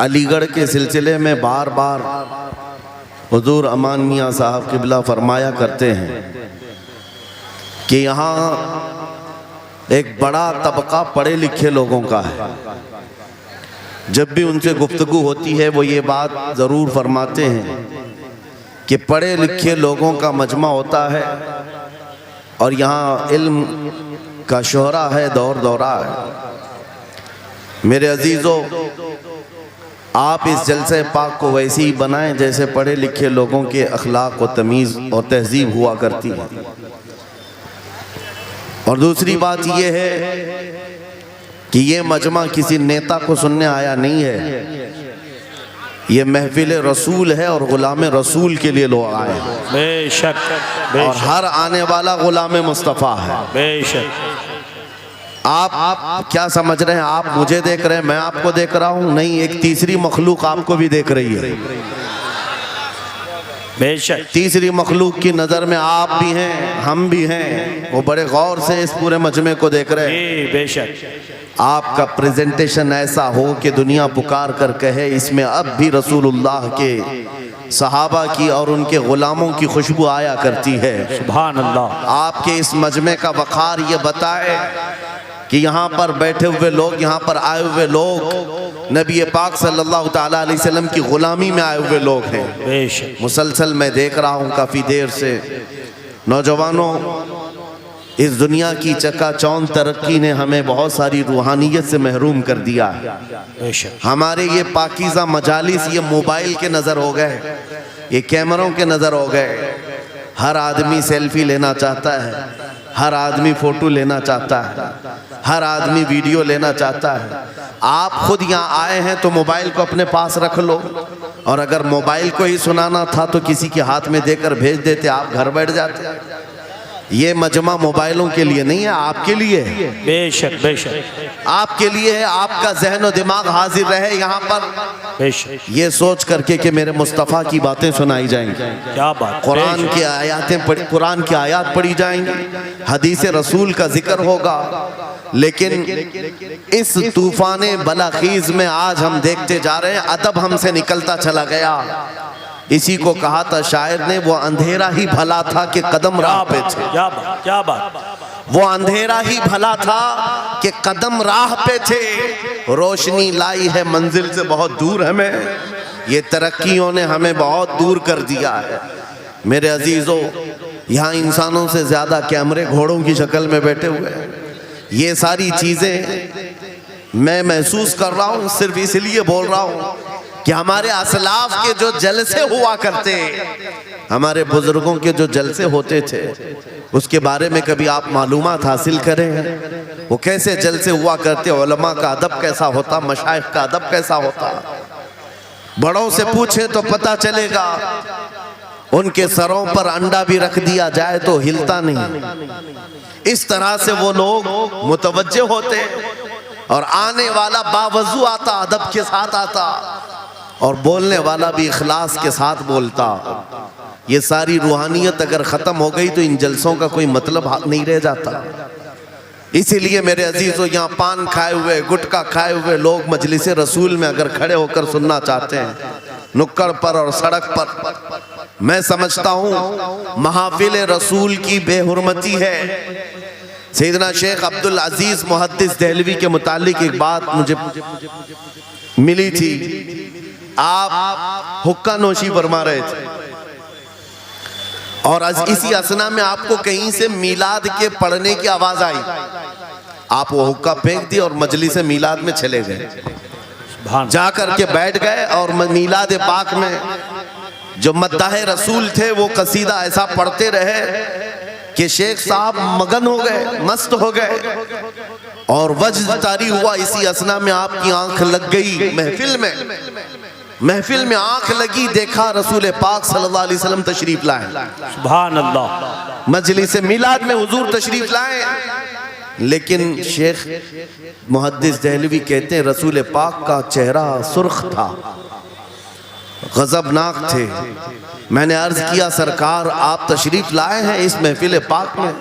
अलीगढ़ के सिलसिले में बार बार हुजूर अमान मियाँ साहब क़िबला फरमाया करते हैं कि यहाँ एक बड़ा तबका पढ़े लिखे लोगों का है। जब भी उनसे गुफ्तगू होती है वो ये बात ज़रूर फरमाते हैं कि पढ़े लिखे लोगों का मजमा होता है और यहाँ इल्म का शोहरा है, दौर दौरा है। मेरे अजीज़ों, आप इस जलसे पाक को वैसे ही बनाएं जैसे पढ़े लिखे लोगों के अखलाक और तमीज़ और तहजीब हुआ करती है। और दूसरी बात यह है कि ये मजमा किसी नेता को सुनने आया नहीं है, ये महफिल रसूल है और गुलाम रसूल के लिए लोग आए हैं। बेशक और हर आने वाला गुलाम मुस्तफ़ा है। बेशक। आप क्या समझ रहे हैं? आप मुझे देख रहे हैं, मैं आपको देख रहा हूँ? नहीं, एक तीसरी मखलूक आपको भी देख रही है। बेशक। तीसरी मखलूक की नज़र में आप भी हैं, हम भी हैं। वो बड़े गौर से इस पूरे मजमे को देख रहे हैं। बेशक। आपका प्रेजेंटेशन ऐसा हो कि दुनिया पुकार कर कहे इसमें अब भी रसूलुल्लाह के सहाबा की और उनके गुलामों की खुशबू आया करती है। सुभान अल्लाह। आपके इस मजमे का वक़ार ये बताए कि यहाँ पर बैठे हुए लोग, यहाँ पर आए हुए लोग नबी पाक सल्लल्लाहु ताला अलैहि वसल्लम की ग़ुलामी में आए हुए लोग हैं। मुसलसल मैं देख रहा हूँ काफ़ी देर से, नौजवानों, इस दुनिया की चकाचौंध तरक्की ने हमें बहुत सारी रूहानियत से महरूम कर दिया है। हमारे ये पाकीज़ा मजालिस ये मोबाइल के नज़र हो गए, ये कैमरों के नज़र हो गए। हर आदमी सेल्फी लेना चाहता है, हर आदमी फ़ोटो लेना चाहता है, हर आदमी वीडियो लेना चाहता है। आप खुद यहाँ आए हैं तो मोबाइल को अपने पास रख लो, और अगर मोबाइल को ही सुनाना था तो किसी के हाथ में देकर भेज देते, आप घर बैठ जाते। ये मजमा मोबाइलों के लिए नहीं है, आपके लिए है। बेशक बेशक। आपके लिए है। आपका जहन और दिमाग हाजिर रहे यहाँ पर, बेशक, ये सोच करके कि मेरे मुस्तफ़ा की बातें सुनाई जाएंगी, क्या बात, कुरान की आयातें पढ़ी, कुरान की आयत पढ़ी जाएंगी, हदीस रसूल का जिक्र होगा। लेकिन इस तूफान बलाखीज में आज हम देखते जा रहे हैं अदब हमसे निकलता चला गया। इसी को कहा था शायर ने, वो अंधेरा ही भला था कि कदम राह पे थे। क्या बात, क्या बात। वो अंधेरा ही भला था कि कदम राह पे थे, रोशनी लाई है मंजिल से बहुत दूर हमें। ये तरक्कियों ने हमें बहुत दूर कर दिया है। मेरे अजीजों, यहाँ इंसानों से ज्यादा कैमरे घोड़ों की शक्ल में बैठे हुए हैं। ये सारी चीजें मैं महसूस कर रहा हूँ, सिर्फ इसलिए बोल रहा हूँ कि हमारे असलाफ के जो जलसे हुआ करते, हमारे बुजुर्गों के जो जलसे होते थे, उसके बारे में कभी आप मालूमात हासिल करें। वो कैसे जलसे हुआ करते, उलमा का अदब कैसा होता, मशाइख का अदब कैसा होता। बड़ों से पूछे तो पता चलेगा, उनके सरों पर अंडा भी रख दिया जाए तो हिलता नहीं। इस तरह से वो लोग मुतवज्जे होते, और आने वाला बावजू आता, अदब के साथ आता, और बोलने वाला भी इखलास के साथ बोलता। ये सारी रूहानियत अगर ख़त्म हो गई तो इन जलसों का कोई मतलब नहीं रह जाता। इसीलिए मेरे अजीज़ों, यहाँ पान खाए हुए, गुटखा खाए हुए लोग मजलिस रसूल में अगर खड़े होकर सुनना चाहते हैं, नुक्कड़ पर और सड़क पर, मैं समझता हूँ महफिल रसूल की बेहुरमती है। सैयदना शेख अब्दुल अजीज मुहद्दिस देहलवी के मुतालिक एक बात मुझे मिली थी। आप हुक्का नोशी फरमा रहे थे, और इसी असना में आपको कहीं से मीलाद के पढ़ने की आवाज आई। आप वो हुक्का फेंक दिए और मजलिस मीलाद में चले गए, जाकर के बैठ गए, और मीलाद पाक में जो मद्दाह रसूल थे वो कसीदा ऐसा पढ़ते रहे कि शेख साहब मगन हो गए, मस्त हो गए, और वज्द तारी हुआ। इसी असना में आपकी आंख लग गई महफिल में आंख लगी, देखा रसूल पाक सल्लल्लाहु अलैहि वसल्लम तशरीफ लाए। सुभान अल्लाह। मजलिस मिलाद में हुजूर तशरीफ लाए, लेकिन शेख मुहद्दिस देहलवी कहते हैं रसूल पाक का चेहरा सुर्ख था, गजबनाक थे। मैंने अर्ज किया, सरकार आप तशरीफ लाए हैं इस महफिल पाक में,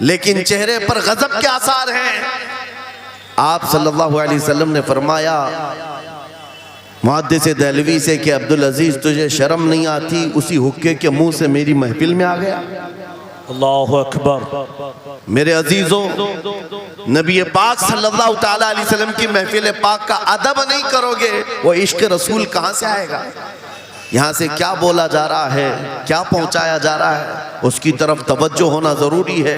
लेकिन चेहरे पर गजब के आसार हैं। आप सल्लल्लाहु अलैहि वसल्लम ने फरमाया मुहद्दिस दहलवी से कि अब्दुल अजीज तुझे शर्म नहीं आती, उसी हुक्के के मुंह से मेरी महफिल में आ गया। अल्लाहु अकबर। मेरे अजीजों, नबी पाक सल्लल्लाहु ताला अलैहि वसल्लम की महफिल पाक का अदब नहीं करोगे, वो इश्क रसूल कहाँ से आएगा? यहाँ से क्या बोला जा रहा है, क्या पहुँचाया जा रहा है, उसकी तरफ तवज्जो होना ज़रूरी है।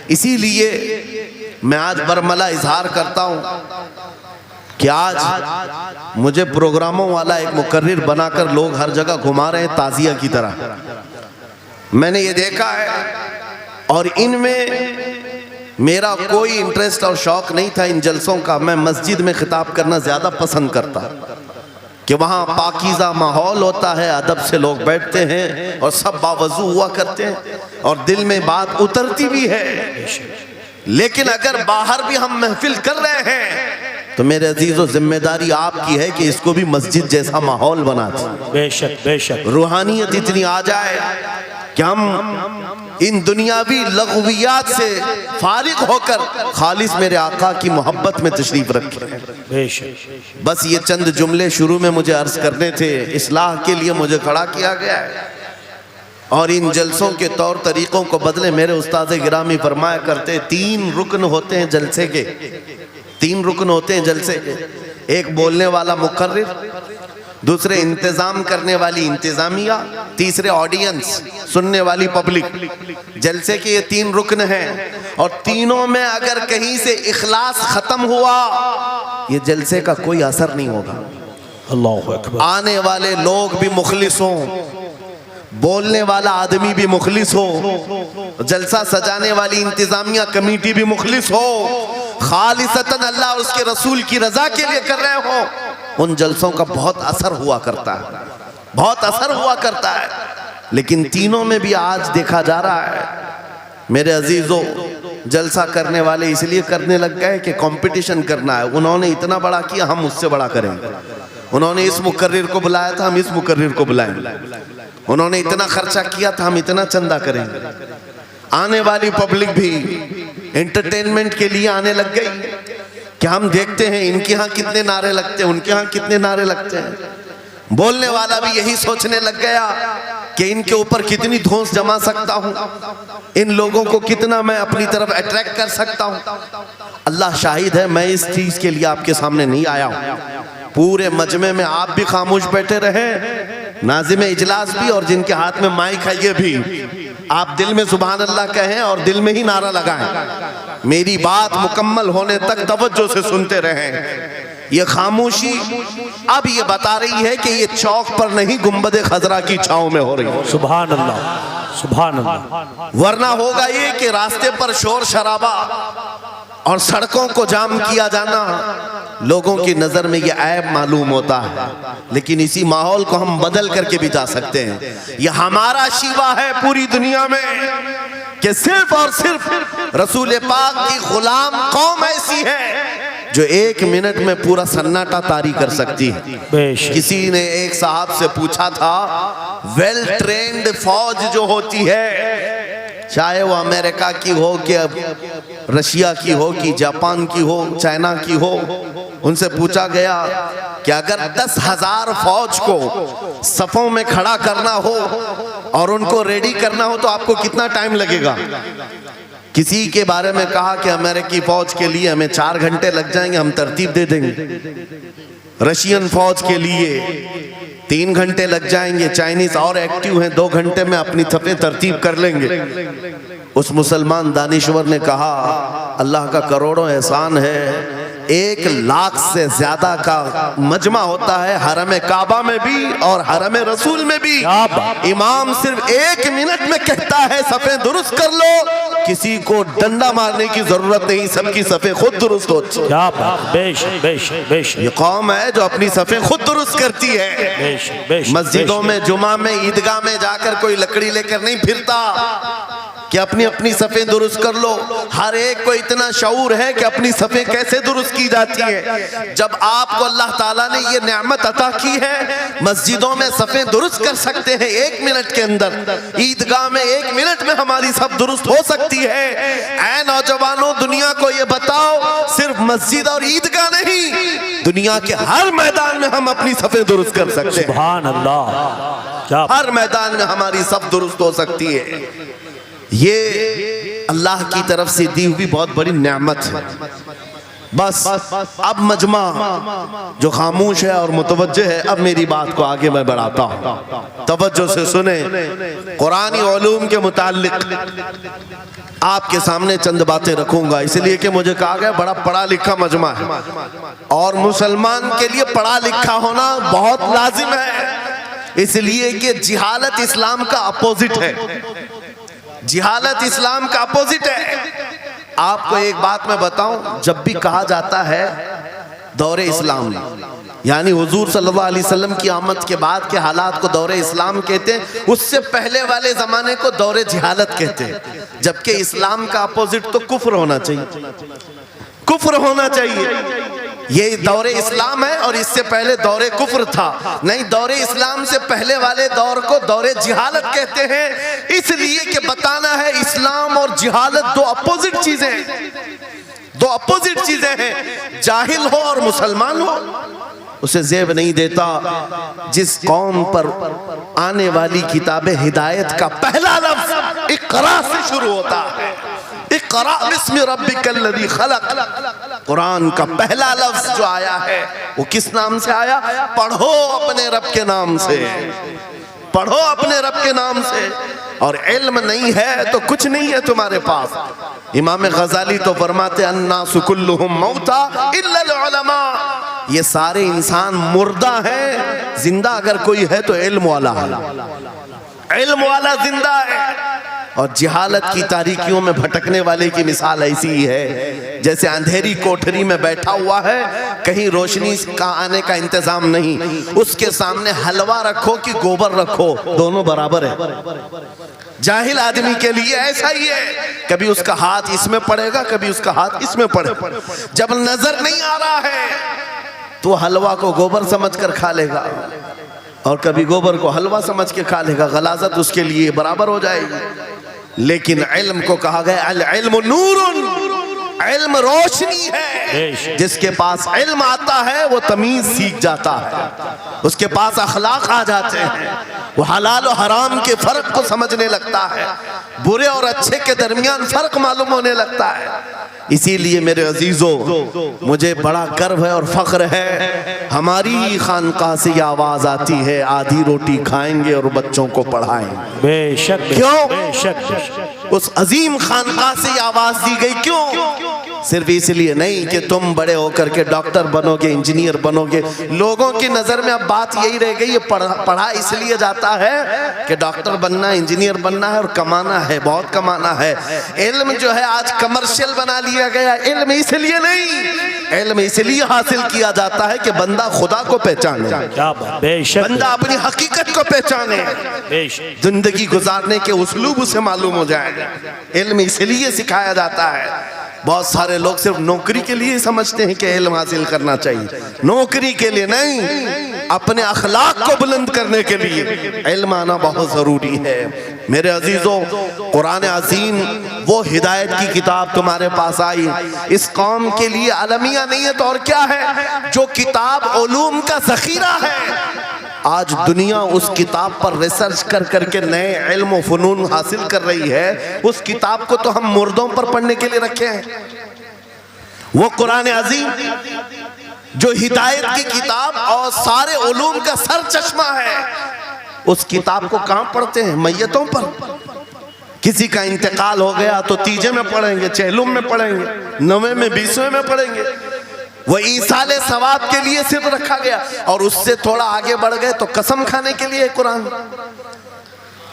इसीलिए मैं आज बरमला इजहार करता हूँ कि आज मुझे प्रोग्रामों वाला एक मुकर्रिर बनाकर लोग हर जगह घुमा रहे हैं ताजिया की तरह। मैंने ये देखा है और इनमें मेरा कोई इंटरेस्ट और शौक नहीं था इन जलसों का। मैं मस्जिद में खिताब करना ज़्यादा पसंद करता कि वहाँ पाकीज़ा माहौल होता है, अदब से लोग बैठते हैं और सब बावजू हुआ करते हैं और दिल में बात उतरती भी है। लेकिन अगर बाहर भी हम महफिल कर रहे हैं तो मेरे अजीजों, जिम्मेदारी आपकी है कि इसको भी मस्जिद जैसा माहौल बना दें। बेशक बेशक। रूहानियत इतनी आ जाए कि हम इन दुनियावी लग़वियात से फारिग होकर खालिस मेरे आका की मोहब्बत में तशरीफ रखें। बेशक। बस ये चंद जुमले शुरू में मुझे अर्ज करने थे, इस्लाह के लिए मुझे खड़ा किया गया है और इन जलसों के तौर तरीक़ों को बदले। मेरे उस्ताद गिरामी फरमाया करते, 3 रुकन होते हैं जलसे के, 3 रुकन होते हैं जलसे के। एक बोलने वाला मुकर्रिर, दूसरे इंतज़ाम करने वाली इंतज़ामिया, तीसरे ऑडियंस सुनने वाली पब्लिक। जलसे के ये 3 रुकन हैं और तीनों में अगर कहीं से इखलास ख़त्म हुआ, ये जलसे का कोई असर नहीं होगा। अल्लाहु अकबर। आने वाले लोग भी मुखलिस हों, बोलने वाला आदमी भी मुखलिस हो, जलसा सजाने वाली इंतजामिया कमेटी भी मुखलिस हो, खालिसतन अल्लाह और उसके रसूल की रजा के लिए कर रहे हो, उन जलसों का बहुत असर हुआ करता है, बहुत असर हुआ करता है। लेकिन तीनों में भी आज देखा जा रहा है मेरे अजीजों, जलसा करने वाले इसलिए करने लग गए कि कंपटीशन करना है। उन्होंने इतना बड़ा किया, हम उससे बड़ा करेंगे। उन्होंने इस मुकर्रिर को बुलाया था, हम इस मुकर्रिर को बुलाएंगे। उन्होंने इतना खर्चा किया था, हम इतना चंदा करेंगे। आने वाली पब्लिक भी एंटरटेनमेंट के लिए आने लग गई कि हम देखते हैं इनके यहाँ कितने नारे लगते हैं, उनके यहाँ कितने नारे लगते हैं। बोलने वाला भी यही सोचने लग गया कि इनके ऊपर कितनी धौंस जमा सकता हूँ, इन लोगों को कितना मैं अपनी तरफ अट्रैक्ट कर सकता हूँ। अल्लाह शाहिद है, मैं इस चीज़ के लिए आपके सामने नहीं आया हूँ। पूरे मजमे में आप भी खामोश बैठे रहे, नाज़िम इजलास भी और जिनके हाथ में माइक है ये भी, आप दिल में सुभान अल्लाह कहें और दिल में ही नारा लगाएं। मेरी बात मुकम्मल होने तक तवज्जो से सुनते रहें। ये खामोशी अब ये बता रही है कि ये चौक पर नहीं, गुंबद खजरा की छांव में हो रही है। सुभान अल्लाह, सुभान अल्लाह। वरना होगा ये कि रास्ते पर शोर शराबा और सड़कों को जाम किया जाना लोगों की नजर में ये ऐब मालूम होता है। लेकिन इसी माहौल को हम बदल करके भी जा सकते हैं। ये हमारा शिवा है पूरी दुनिया में कि सिर्फ और सिर्फ रसूल पाक की गुलाम कौम ऐसी है जो 1 मिनट में पूरा सन्नाटा तारी कर सकती है। किसी ने एक साहब से पूछा था, वेल ट्रेंड फौज जो होती है, चाहे वो अमेरिका की हो कि रशिया की हो कि जापान की हो, चाइना की हो, उनसे पूछा गया कि अगर 10,000 फौज को सफों में खड़ा करना हो और उनको रेडी करना हो तो आपको कितना टाइम लगेगा? किसी के बारे में कहा कि अमेरिकी फौज के लिए हमें 4 घंटे लग जाएंगे, हम तरतीब दे देंगे। रशियन फौज के लिए 3 घंटे लग जाएंगे, चाइनीज और एक्टिव हैं, 2 घंटे में अपनी सफ़ें तरतीब कर लेंगे। उस मुसलमान दानिश्वर ने कहा, अल्लाह का करोड़ों एहसान है, 1 लाख से ज्यादा का मजमा होता है हरम काबा में भी और हरम रसूल में भी। इमाम सिर्फ 1 मिनट में कहता है सफ़े दुरुस्त कर लो, किसी को डंडा मारने की जरूरत नहीं, सबकी सफ़े खुद दुरुस्त होती है। ये कौम है जो अपनी सफ़े खुद दुरुस्त करती है। मस्जिदों में, जुमा में, ईदगाह में जाकर कोई लकड़ी लेकर नहीं फिरता। कि अपनी अपनी सफ़ें दुरुस्त कर लो। हर एक को इतना शऊर है कि अपनी सफ़ें कैसे दुरुस्त की जाती है। जब आपको अल्लाह ताला ने ये नेमत अता की है, मस्जिदों में सफ़ें दुरुस्त कर सकते हैं 1 मिनट के अंदर, ईदगाह में 1 मिनट में हमारी सब दुरुस्त हो सकती है। ऐ नौजवानों, दुनिया को ये बताओ, सिर्फ मस्जिद और ईदगाह नहीं, दुनिया के हर मैदान में हम अपनी सफ़ें दुरुस्त कर सकते हैं। सुभान अल्लाह, क्या हर मैदान में हमारी सब दुरुस्त हो सकती है। ये अल्लाह की तरफ से दी हुई बहुत बड़ी नेमत है। बस अब मजमा जो खामोश है और मुतवज्जे है, अब मेरी बात को आगे मैं बढ़ाता हूँ, तवज्जो से सुने। कुरानी उलूम के मुताल्लिक आपके सामने चंद बातें रखूंगा, इसलिए कि मुझे कहा गया बड़ा पढ़ा लिखा मजमा है और मुसलमान के लिए पढ़ा लिखा होना बहुत लाजिम है, इसलिए कि जिहालत इस्लाम का अपोजिट है। जिहालत इस्लाम का अपोजिट है। आपको एक बात मैं बताऊं, जब भी कहा जाता है दौरे इस्लाम, यानी हुजूर सल्लल्लाहु अलैहि वसल्लम की आमद के बाद के हालात को दौरे इस्लाम कहते हैं, उससे पहले वाले ज़माने को दौरे जिहालत कहते हैं। जबकि इस्लाम का अपोजिट तो कुफ्र होना चाहिए, कुफ्र होना चाहिए। ये दौरे इस्लाम है और इससे पहले दौरे कुफ्र था। नहीं, दौरे इस्लाम से पहले वाले दौर को दौरे जिहालत कहते हैं, इसलिए कि बताना है इस्लाम और जिहालत दो अपोजिट चीजें हैं, दो अपोजिट चीजें हैं। जाहिल हो और मुसलमान हो, उसे ज़ेब नहीं देता। जिस कौम पर आने वाली किताबे हिदायत का पहला लफ्ज इक़रा से शुरू होता है, इक़रा बिस्मि रब्बिकल्लज़ी खलक़, कुरान का पहला लफ्ज जो आया है वो किस नाम से आया? पढ़ो अपने रब के नाम से, पढ़ो अपने रब के नाम से। और इल्म नहीं है तो कुछ नहीं है तुम्हारे पास। इमाम गजाली तो फरमाते अन्नासु कुल्लुहुम मौता इल्लल उलमा, ये सारे इंसान मुर्दा हैं, जिंदा अगर कोई है तो इल्म वाला है, इल्म वाला जिंदा है। और जिहालत की तारीकियों में भटकने वाले की मिसाल ऐसी ही है जैसे अंधेरी कोठरी में बैठा हुआ है, कहीं रोशनी का आने का इंतजाम नहीं, उसके सामने हलवा रखो कि गोबर रखो, दोनों बराबर है। जाहिल आदमी के लिए ऐसा ही है, कभी उसका हाथ इसमें पड़ेगा, कभी उसका हाथ इसमें पड़ेगा। जब नजर नहीं आ रहा है तो हलवा को गोबर समझकर खा लेगा और कभी गोबर को हलवा समझ के खा लेगा, गलाजत उसके लिए बराबर हो जाएगी। लेकिन इल्म को कहा गया अल इल्म नूरुन, इल्म रोशनी है। जिसके पास इल्म आता है वो तमीज सीख जाता है, उसके पास अखलाक आ जाते हैं, वो हलाल और हराम के फर्क को समझने लगता है, बुरे और अच्छे के दरमियान फर्क मालूम होने लगता है। इसीलिए मेरे अजीजों, मुझे बड़ा गर्व है और फख्र है, हमारी खानकाह से ये आवाज आती है आधी रोटी खाएंगे और बच्चों को पढ़ाएंगे। बेशक, क्यों? बेशक। उस अजीम खानकाह से ये आवाज दी गई, क्यों? सिर्फ इसलिए नहीं कि तुम बड़े होकर के डॉक्टर बनोगे, इंजीनियर बनोगे। लोगों की नजर में अब बात यही रह गई, ये पढ़ा इसलिए जाता है कि डॉक्टर बनना, इंजीनियर बनना है और कमाना है, बहुत कमाना है। इल्म जो है आज कमर्शियल बना लिया गया। इल्म इसलिए नहीं, इल्म इसलिए हासिल किया जाता है कि बंदा खुदा को पहचाने, बंदा अपनी हकीकत को पहचाने, जिंदगी गुजारने के उस्लूब उसे मालूम हो जाए। इल्म इसलिए सिखाया जाता है। बहुत सारे लोग सिर्फ नौकरी के लिए समझते हैं कि इल्म हासिल करना चाहिए, नौकरी के लिए नहीं, अपने अखलाक को बुलंद करने के लिए इल्म आना बहुत जरूरी है। मेरे अजीजों, कुरान अजीम वो हिदायत की किताब तुम्हारे पास आई, इस कौम के लिए अलमिया नहीं है तो और क्या है, जो किताब उलूम का ज़ख़ीरा है। आज दुनिया उस किताब पर रिसर्च कर करके नए इल्म व फ़नून हासिल कर रही है। उस किताब को तो हम मुर्दों पर पढ़ने के लिए रखे हैं। वो कुरान अजीम जो हिदायत की किताब और सारे उलूम का सर चश्मा है, उस किताब को कहाँ पढ़ते हैं? मैयतों पर। किसी का इंतकाल हो गया तो तीजे में पढ़ेंगे, चहलुम में पढ़ेंगे, 9वें में 20वें में पढ़ेंगे। वो ईसाले सवाब के लिए सिर्फ रखा गया। और उससे थोड़ा आगे बढ़ गए तो कसम खाने के लिए कुरान।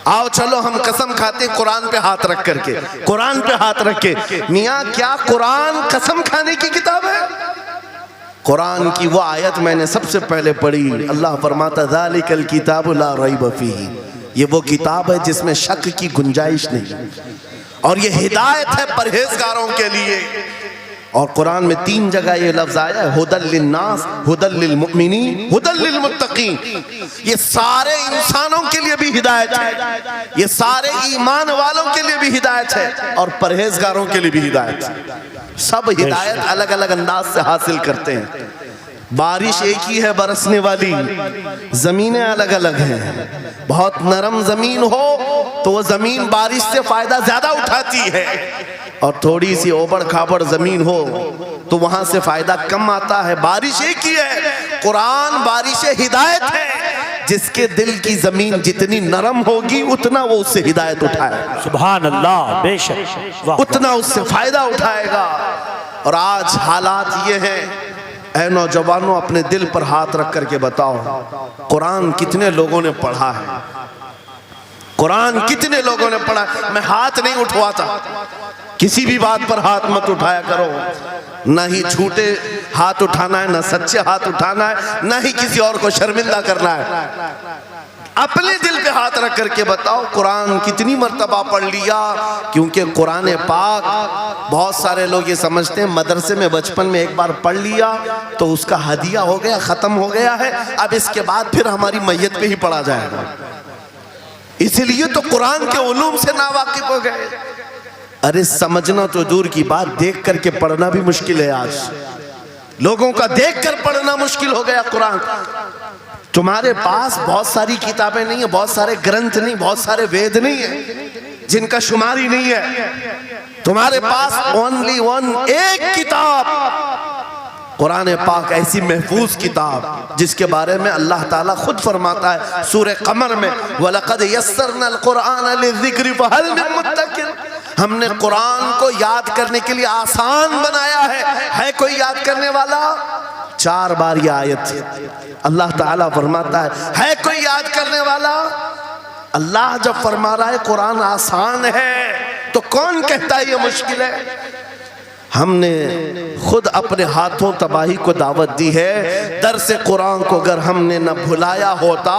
आओ चलो हम कसम खाते कुरान पे हाथ रख करके, कुरान पे हाथ रख के। मियाँ क्या कुरान कसम खाने की किताब है? कुरान की वो आयत मैंने सबसे पहले पढ़ी, अल्लाह फरमाता ज़ालिकल किताबु ला रैब फीही, ये वो किताब है जिसमें शक की गुंजाइश नहीं। और ये हिदायत है परहेजगारों के लिए। और कुरान में 3 जगह ये लफ्ज आया है, हुदल लिन्नास, हुदल लिलमुमिनीन, हुदल लिलमुत्तकीन। ये सारे इंसानों के लिए भी हिदायत है, ये सारे ईमान वालों के लिए भी हिदायत है और परहेजगारों के लिए भी हिदायत है। सब हिदायत अलग अलग अंदाज से हासिल करते हैं। बारिश एक ही है बरसने वाली, जमीनें अलग अलग हैं। बहुत नरम जमीन हो तो वो जमीन बारिश से फायदा ज्यादा उठाती है, और थोड़ी सी ओबड़ खाबड़ जमीन हो तो वहां से फायदा कम आता है। बारिश एक ही है, कुरान बारिश हिदायत है। जिसके दिल की जमीन जितनी नरम होगी उतना वो उससे हिदायत उठाएगा, सुभान अल्लाह, बेशक, वाह, उतना उससे फायदा उठाएगा। और आज हालात ये हैं, ऐ नौजवानों अपने दिल पर हाथ रख करके बताओ, कुरान कितने लोगों ने पढ़ा है? कुरान कितने लोगों ने पढ़ा? मैं हाथ नहीं उठवाता, किसी भी बात पर हाथ मत उठाया करो। ना ही झूठे हाथ उठाना है, ना सच्चे हाथ उठाना है, ना ही किसी और को शर्मिंदा करना है। अपने दिल पे हाथ रख करके बताओ कुरान कितनी मर्तबा पढ़ लिया। क्योंकि कुरान पाक, बहुत सारे लोग ये समझते हैं मदरसे में बचपन में एक बार पढ़ लिया तो उसका हदिया हो गया, खत्म हो गया है, अब इसके बाद फिर हमारी मैयत पे ही पढ़ा जाएगा। इसलिए तो कुरान के उलूम से नावाकिफ हो गए। अरे समझना तो दूर की बात, देख करके पढ़ना भी मुश्किल है। आज लोगों का देख कर पढ़ना मुश्किल हो गया। कुरान, तुम्हारे पास बहुत सारी किताबें नहीं है, बहुत सारे ग्रंथ नहीं, बहुत सारे वेद नहीं है जिनका शुमार ही नहीं है। तुम्हारे पास ओनली वन, एक किताब कुरान पाक, ऐसी महफूज किताब जिसके बारे में अल्लाह ताला खुद फरमाता है सूरह कमर में, वलक़द यस्सरनल कुरआन लिज़िक्रि फ़हल मिन मुद्दकिर। हमने कुरान को याद करने के लिए आसान बनाया है कोई याद करने वाला? 4 बार ये आयत अल्लाह ताला फरमाता है कोई याद करने वाला? अल्लाह जब फरमा रहा है कुरान आसान है तो कौन कहता है ये मुश्किल है? हमने खुद अपने हाथों तबाही को दावत दी है। दरसे कुरान को अगर हमने न भुलाया होता,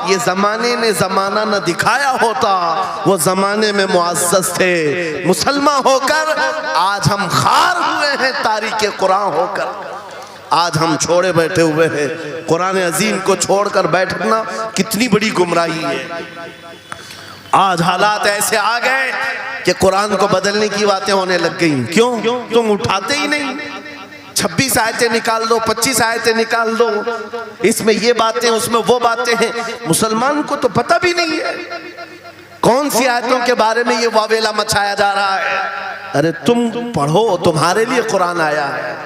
ये जमाने ने जमाना न दिखाया होता, वो जमाने में मुअज़्ज़ज़ थे। मुसलमान होकर आज हम खार हुए हैं, तारीके कुरान होकर आज हम छोड़े बैठे हुए हैं। कुरान अजीम को छोड़कर बैठना कितनी बड़ी गुमराही है। आज हालात ऐसे आ गए कि कुरान को बदलने की बातें होने लग गई। क्यों? तुम उठाते ही नहीं। 26 आयतें निकाल दो, 25 आयतें निकाल दो, इसमें ये बातें, उसमें वो बातें हैं। मुसलमान को तो पता भी नहीं है कौन सी आयतों के बारे में ये वावेला मचाया जा रहा है। अरे तुम पढ़ो, तुम्हारे लिए कुरान आया है।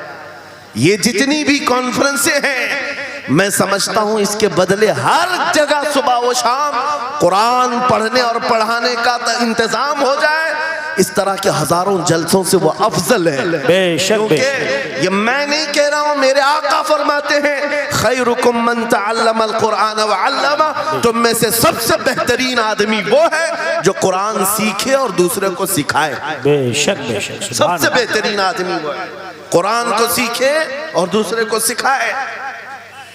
ये जितनी भी कॉन्फ्रेंसें हैं, मैं समझता हूं इसके बदले हर जगह सुबह व शाम कुरान पढ़ने और पढ़ाने का इंतजाम हो जाए। इस तरह के हजारों जलसों से वो अफजल है। बेशक, ये मैं नहीं कह रहा हूं, मेरे आका फरमाते हैं खैरुकुम मन तअल्लमल कुरान व अल्लमा। तुम में से सबसे बेहतरीन आदमी वो है जो कुरान सीखे और दूसरे को सिखाए। बेशक, बेशक, सबसे बेहतरीन आदमी वो है कुरान को सीखे और दूसरे को सिखाए।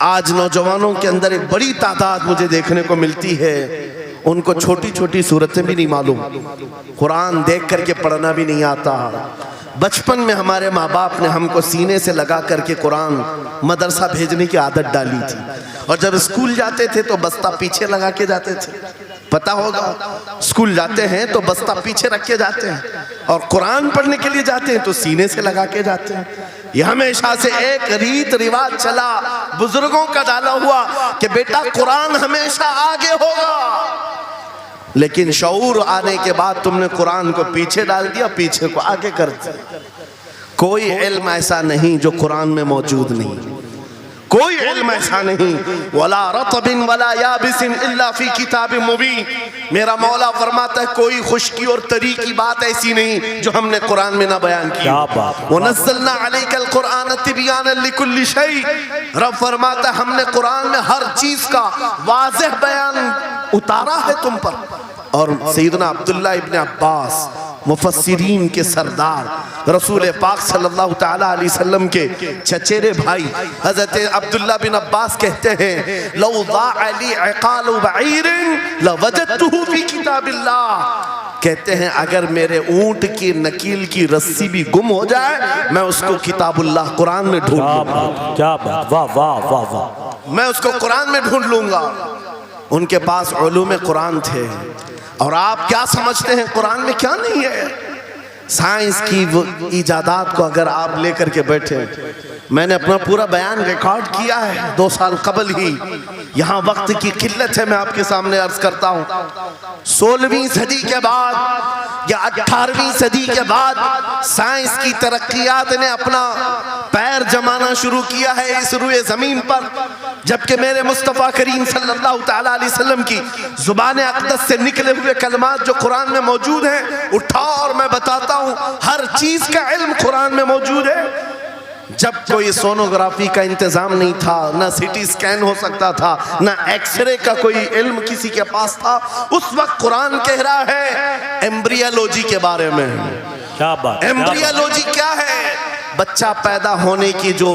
आज नौजवानों के अंदर एक बड़ी तादाद मुझे देखने को मिलती है, उनको छोटी छोटी सूरतें भी नहीं मालूम, कुरान देख करके पढ़ना भी नहीं आता। बचपन में हमारे माँ बाप ने हमको सीने से लगा करके कुरान मदरसा भेजने की आदत डाली थी, और जब स्कूल जाते थे तो बस्ता पीछे लगा के जाते थे। पता होगा, स्कूल जाते हैं तो बस्ता पीछे रख के जाते हैं, और कुरान पढ़ने के लिए जाते हैं तो सीने से लगा के जाते हैं। यह हमेशा से एक रीत रिवाज चला, बुजुर्गों का डाला हुआ कि बेटा कुरान हमेशा आगे होगा। लेकिन शऊर आने के बाद तुमने कुरान को पीछे डाल दिया, पीछे को आगे कर दिया। कोई इल्म ऐसा नहीं जो कुरान में मौजूद नहीं, कोई इल्म ऐसा नहीं। वला रतबिन वला याबिसिन इल्ला फी किताबिन मुबीन। मेरा मौला फरमाता है कोई खुश्की और तरी की बात ऐसी नहीं जो हमने कुरान में ना बयान की। वनज़्ज़लना अलैकल कुरान तिबयानन लिकुल्लि शै। रब फरमाता है हमने कुरान में हर चीज का वाज़ेह बयान उतारा है तुम पर। और सैयदना अब्दुल्लाह इब्न अब्बास मुफस्सिरीन के सरदार रसूल पाक सल्लल्लाहु तआला अलैहि वसल्लम के चचेरे भाई हजरत अब्दुल्लाह बिन अब्बास कहते हैं लौ ज़ाअ ली इक़ालु बईरिन लवजदतुहु फी किताबिल्लाह। कहते हैं अगर मेरे ऊंट की नकील की रस्सी भी गुम हो जाए मैं उसको किताबुल्लाह कुरान में ढूंढ लूंगा। क्या बात, वाह वाह वाह वाह। मैं उसको कुरान में ढूंढ लूंगा। उनके पास उलूम कुरान थे। और आप क्या समझते हैं कुरान में क्या नहीं है? साइंस की वो इजादात को अगर आप लेकर के बैठे, मैंने अपना पूरा बयान रिकॉर्ड किया है 2 साल कबल ही। यहाँ वक्त की किल्लत है, मैं आपके सामने अर्ज करता हूँ 16वीं सदी के बाद या 18वीं सदी के बाद साइंस की तरक्कियात ने अपना पैर जमाना शुरू किया है इस रुए जमीन पर। जबकि मेरे मुस्तफ़ा करीम सल्लल्लाहु तआला अलैहि वसल्लम की ज़ुबान अक़दस से निकले हुए कलमात जो कुरान में मौजूद हैं, उठाओ और मैं बताता हूँ हर चीज का इल्म कुरान में मौजूद है। जब कोई सोनोग्राफी का इंतजाम नहीं था, ना सिटी स्कैन हो सकता था, ना एक्सरे का कोई इल्म किसी के पास था, उस वक्त कुरान कह रहा है एम्ब्रियोलॉजी के बारे में। क्या बात, एम्ब्रियोलॉजी क्या है? बच्चा पैदा होने की जो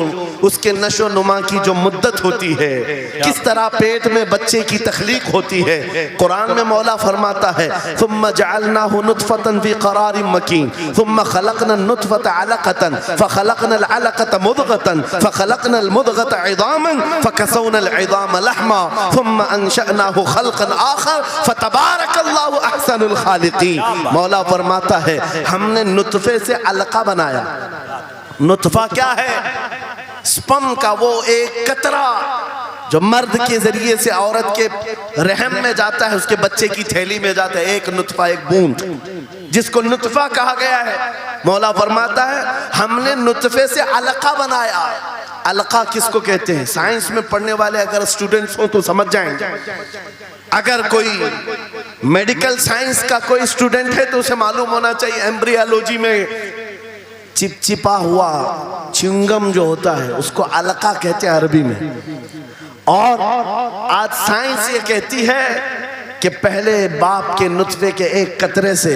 उसके नशो नुमा की जो मुद्दत होती है, किस तरह पेट में बच्चे की तख्लीक होती है। कुरान में मौला फरमाता है सुम्मा जअलनाहु नुतफतन फी क़रारिन मकीन सुम्मा खलक़ना नुतफत अलक़तन फ़खलक़ना अलक़त मुदग़तन फ़खलक़ना मुदग़त इज़ामन फ़कसौना इज़ाम लहमा सुम्मा अंशअनाहु ख़ल्क़न आख़र फ़तबारकल्लाहु अहसनुल ख़ालिक़ीन। मौला फरमाता है हमने नुतफे से अलक़ा बनाया। नुतफा क्या है? स्पर्म का वो एक कतरा जो मर्द के जरिए से औरत के रहम में जाता है, उसके बच्चे की थैली में जाता है, एक नुतफा, एक बूंद, जिसको नुतफा कहा गया है। मौला फरमाता है हमने नुतफे से अलका बनाया। अलका किसको कहते हैं? साइंस में पढ़ने वाले अगर स्टूडेंट्स हो तो समझ जाएंगे। अगर कोई मेडिकल साइंस का कोई स्टूडेंट है तो उसे मालूम होना चाहिए एम्ब्रियोलॉजी में चिपचिपा हुआ च्युइंगम जो होता है उसको अलका कहते हैं अरबी में। और आज साइंस ये कहती है कि पहले बाप के नुतफे के एक कतरे से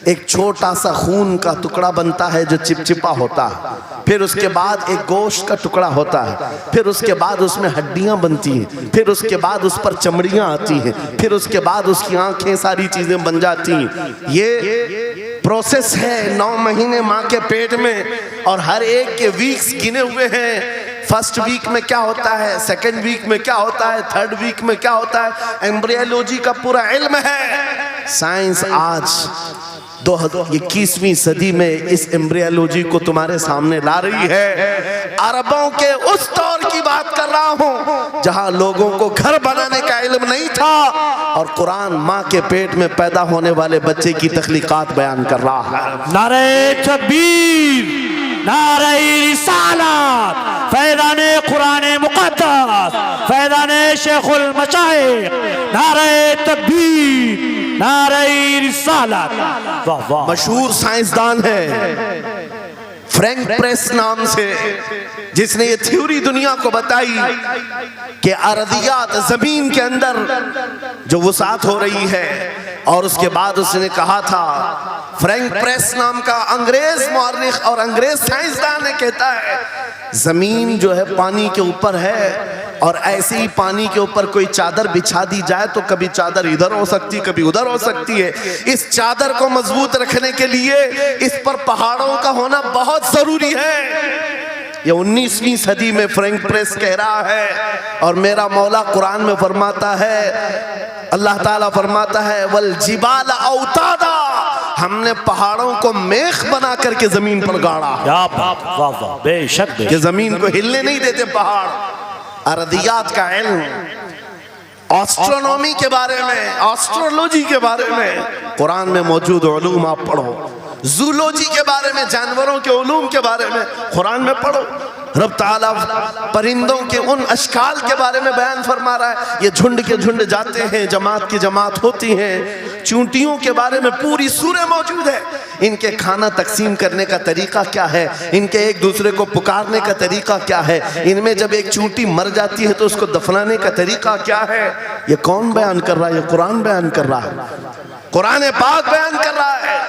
एक छोटा सा खून का टुकड़ा बनता है जो चिपचिपा होता है, फिर उसके बाद एक गोश्त का टुकड़ा होता है, फिर उसके बाद उसमें हड्डियां बनती हैं, फिर उसके बाद उस पर चमड़ियां आती हैं, फिर उसके बाद उसकी आंखें, सारी चीजें बन जाती हैं। ये प्रोसेस है 9 महीने माँ के पेट में, और हर एक के वीक्स गिने हुए हैं। फर्स्ट वीक में क्या होता है, सेकेंड वीक में क्या होता है, थर्ड वीक में क्या होता है, एम्ब्रियोलॉजी का पूरा इल्म है। साइंस आज 21वीं सदी में इस एम्ब्रियोलॉजी को तुम्हारे सामने ला रही है। अरबों के उस दौर की बात कर रहा हूं जहां लोगों को घर बनाने का इल्म नहीं था, और कुरान माँ के पेट में पैदा होने वाले बच्चे की तख्लीकात बयान कर रहा है। नारे तकबीर, नारे रिसालत, फैज़ाने कुरान मुक़द्दस, फैज़ाने शेखुल मशाइख, नारे तकबीर, नारे रिसालत। वाह वाह। मशहूर साइंसदान है फ्रैंक प्रेस नाम से, जिसने ये थ्योरी दुनिया को बताई कि अर्दियात जमीन के अंदर जो वसात हो रही है, और उसके बाद उसने कहा था, फ्रैंक प्रेस नाम का अंग्रेज मुअर्रिख और अंग्रेज साइंसदान ने कहता है जमीन जो है पानी के ऊपर है, और ऐसे ही पानी के ऊपर कोई चादर बिछा दी जाए तो कभी चादर इधर हो सकती, कभी उधर हो सकती है। इस चादर को मजबूत रखने के लिए इस पर पहाड़ों का होना बहुत जरूरी है। ये 19वीं सदी में फ्रैंक प्रेस कह रहा है, और मेरा मौला कुरान में फरमाता है, अल्लाह ताला फरमाता है वल जिबाल औतादा, हमने पहाड़ों को मेख बना करके जमीन पर गाड़ा। क्या बात, वाह वाह, बेशक कि जमीन को हिलने नहीं देते पहाड़। अर्दियात का इल्म, एस्ट्रोनॉमी के बारे में, एस्ट्रोलॉजी के बारे में कुरान में मौजूद उलूम आप पढ़ो। जूलॉजी के बारे में, जानवरों के उलूम के बारे में कुरान में पढ़ो। रब ताला परिंदों के उन अशकाल के बारे में बयान फरमा रहा है, ये झुंड के झुंड जाते हैं, जमात की जमात होती हैं। चूंटियों के बारे में पूरी सूरह मौजूद है, इनके खाना तकसीम करने का तरीका क्या है, इनके एक दूसरे को पुकारने का तरीका क्या है, इनमें जब एक चूंटी मर जाती है तो उसको दफनाने का तरीका क्या है। ये कौन बयान कर रहा है? ये कुरान बयान कर रहा है, कुरान पाक बयान कर रहा है।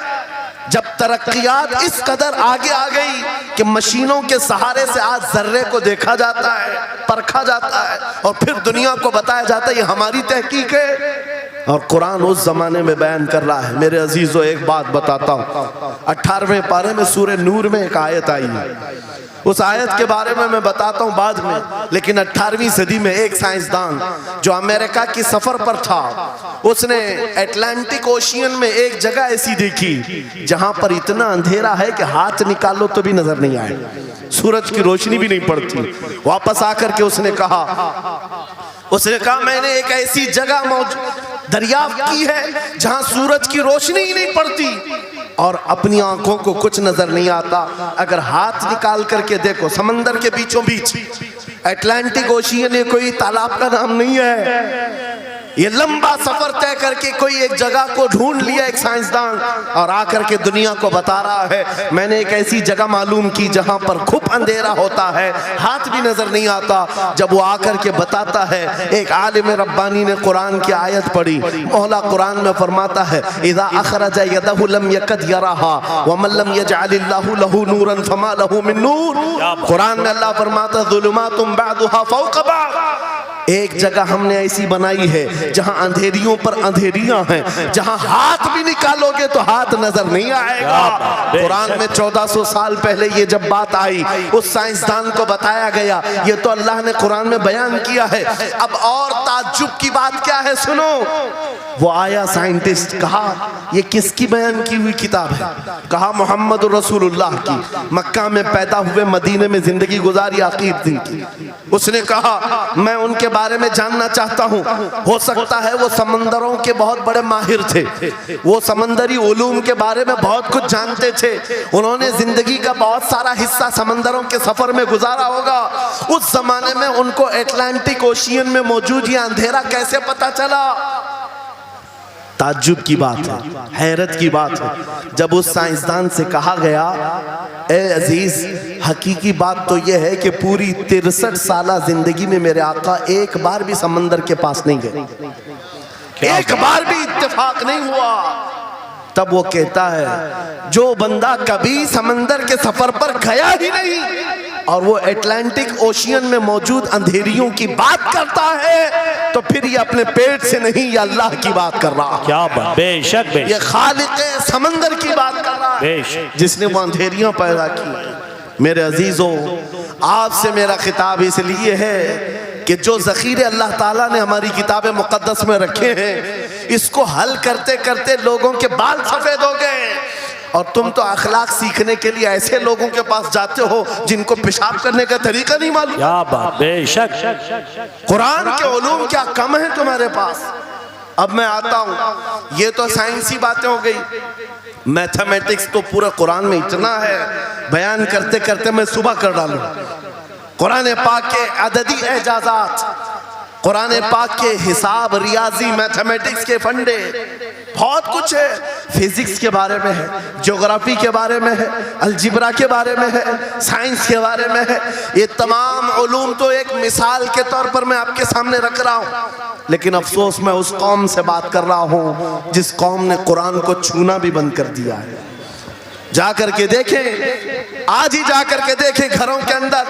जब तरक्कियात इस कदर आगे आ गई कि मशीनों के सहारे से आज जर्रे को देखा जाता है, परखा जाता है, और फिर दुनिया को बताया जाता है ये हमारी तहकीक है। और कुरान उस जमाने में बयान कर रहा है। मेरे अजीजों, एक बात बताता हूँ, 18वें पारे में सूरह नूर में एक आयत आई है। उस आयत के बारे में मैं बताता हूँ बाद में, लेकिन 18वीं सदी में एक साइंसदान जो अमेरिका की सफर पर था, उसने अटलांटिक ओशियन में एक जगह ऐसी देखी जहां पर इतना अंधेरा है कि हाथ निकालो तो भी नजर नहीं आए, सूरज की रोशनी भी नहीं पड़ती। वापस आकर के उसने कहा मैंने एक ऐसी जगह दरियाफ्त की है जहां सूरज की रोशनी ही नहीं पड़ती और अपनी आंखों को कुछ नजर नहीं आता। अगर हाथ निकाल करके देखो, समंदर के बीचों बीच अटलांटिक ओशियन, ये कोई तालाब का नाम नहीं है। ये लंबा सफर तय करके कोई एक जगह को ढूंढ लिया एक साइंसदान और आकर के दुनिया को बता रहा है मैंने एक ऐसी जगह मालूम की जहां पर खूब अंधेरा होता है, हाथ भी नजर नहीं आता। जब वो आकर के बताता है, एक आलिम रब्बानी ने कुरान की आयत पढ़ी। मौला कुरान में फरमाता है इज़ा अखरज यदहु लम यकद यराहा व मन लम यजअलिल्लाहु लहु नूरन फमा लहु मिन नूर। कुरान में अल्लाह फरमाता ज़ुलुमातुम बअदुहा फौक़ बअद। एक जगह हमने ऐसी बनाई है जहां अंधेरियों पर अंधेरियां हैं, जहां हाथ भी निकालोगे तो हाथ नजर नहीं आएगा। कुरान में 1400 साल पहले ये जब बात आई, उस साइंसदान को बताया गया, ये तो अल्लाह ने कुरान में बयान किया है। अब और ताज्जुब की बात क्या है सुनो। वो आया साइंटिस्ट, कहा ये किसकी बयान की हुई किताब है? कहा मोहम्मद रसूलुल्लाह की, मक्का में पैदा हुए, मदीने में जिंदगी गुजारी, आखिर दिन की। उसने कहा मैं उनके बारे में जानना चाहता हूँ। हो सकता है वो समंदरों के बहुत बड़े माहिर थे, वो समंदरी उलूम के बारे में बहुत कुछ जानते थे, उन्होंने जिंदगी का बहुत सारा हिस्सा समंदरों के सफर में गुजारा होगा। उस जमाने में उनको अटलांटिक ओशियन में मौजूद ये अंधेरा कैसे पता चला? ताज्जुब की बात है, हैरत की बात है। जब उस साइंसदान से कहा गया ए अजीज, हकीकी बात तो यह है कि पूरी 63 साला जिंदगी में मेरे आका एक बार भी समंदर के पास नहीं गए, एक बार भी इत्तेफाक नहीं हुआ। तब वो कहता है जो बंदा कभी समंदर के सफर पर गया ही नहीं और वो अटलांटिक ओशियन में मौजूद अंधेरियों की बात करता है, तो फिर ये अपने पेट से नहीं, ये अल्लाह की बात कर रहा है। क्या बात, बेशक बेशक, ये खालिक़े समंदर की बात कर रहा है, जिसने वो अंधेरियां पैदा की। मेरे अजीजों, आपसे मेरा खिताब इसलिए है कि जो ज़ख़ीरे अल्लाह ताला ने हमारी किताब मुक़द्दस में रखे हैं, इसको हल करते करते लोगों के बाल सफ़ेद हो गए और तुम तो अखलाक सीखने के लिए ऐसे लोगों के पास जाते हो जिनको पेशाब करने का तरीका नहीं मालूम। क्या बात, बेशक। कुरान के उलूम क्या कम है तुम्हारे पास? अब मैं आता हूँ, ये तो साइंसी बातें हो गई, मैथमेटिक्स तो पूरा कुरान में इतना है, बयान करते करते मैं सुबह कर डालूं। कुरान पाक के अददी एजाजात, कुरान पाक के हिसाब, रियाजी, मैथमेटिक्स के फंडे, बहुत कुछ है। फिजिक्स के बारे में है, ज्योग्राफी के बारे में है, अलजिब्रा के बारे में है, साइंस के बारे में है। ये तमाम उलूम तो एक मिसाल के तौर पर मैं आपके सामने रख रहा हूँ, लेकिन अफसोस मैं उस कौम से बात कर रहा हूँ जिस कौम ने कुरान को छूना भी बंद कर दिया है। जाकर के देखें, आज ही जाकर के देखें, घरों के अंदर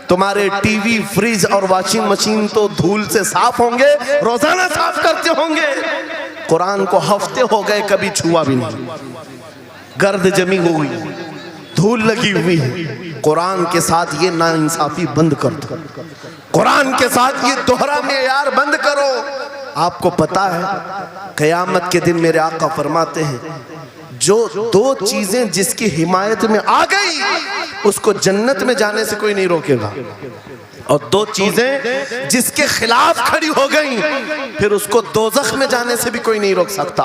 तुम्हारे टीवी, फ्रिज और वॉशिंग मशीन तो धूल से साफ होंगे, रोजाना साफ करते होंगे। कुरान को हफ्ते हो गए कभी छुआ भी नहीं, गर्द जमी हुई, धूल लगी हुई है। कुरान के साथ ये नाइंसाफी बंद कर दो, कुरान के साथ ये दोहरा मेयार बंद करो। आपको पता है क़यामत के दिन मेरे आका फरमाते हैं जो दो चीजें जिसकी हिमायत में आ गई उसको जन्नत में जाने से कोई नहीं रोकेगा, और दो चीजें जिसके खिलाफ खड़ी हो गई फिर उसको दोज़ख में जाने से भी कोई नहीं रोक सकता।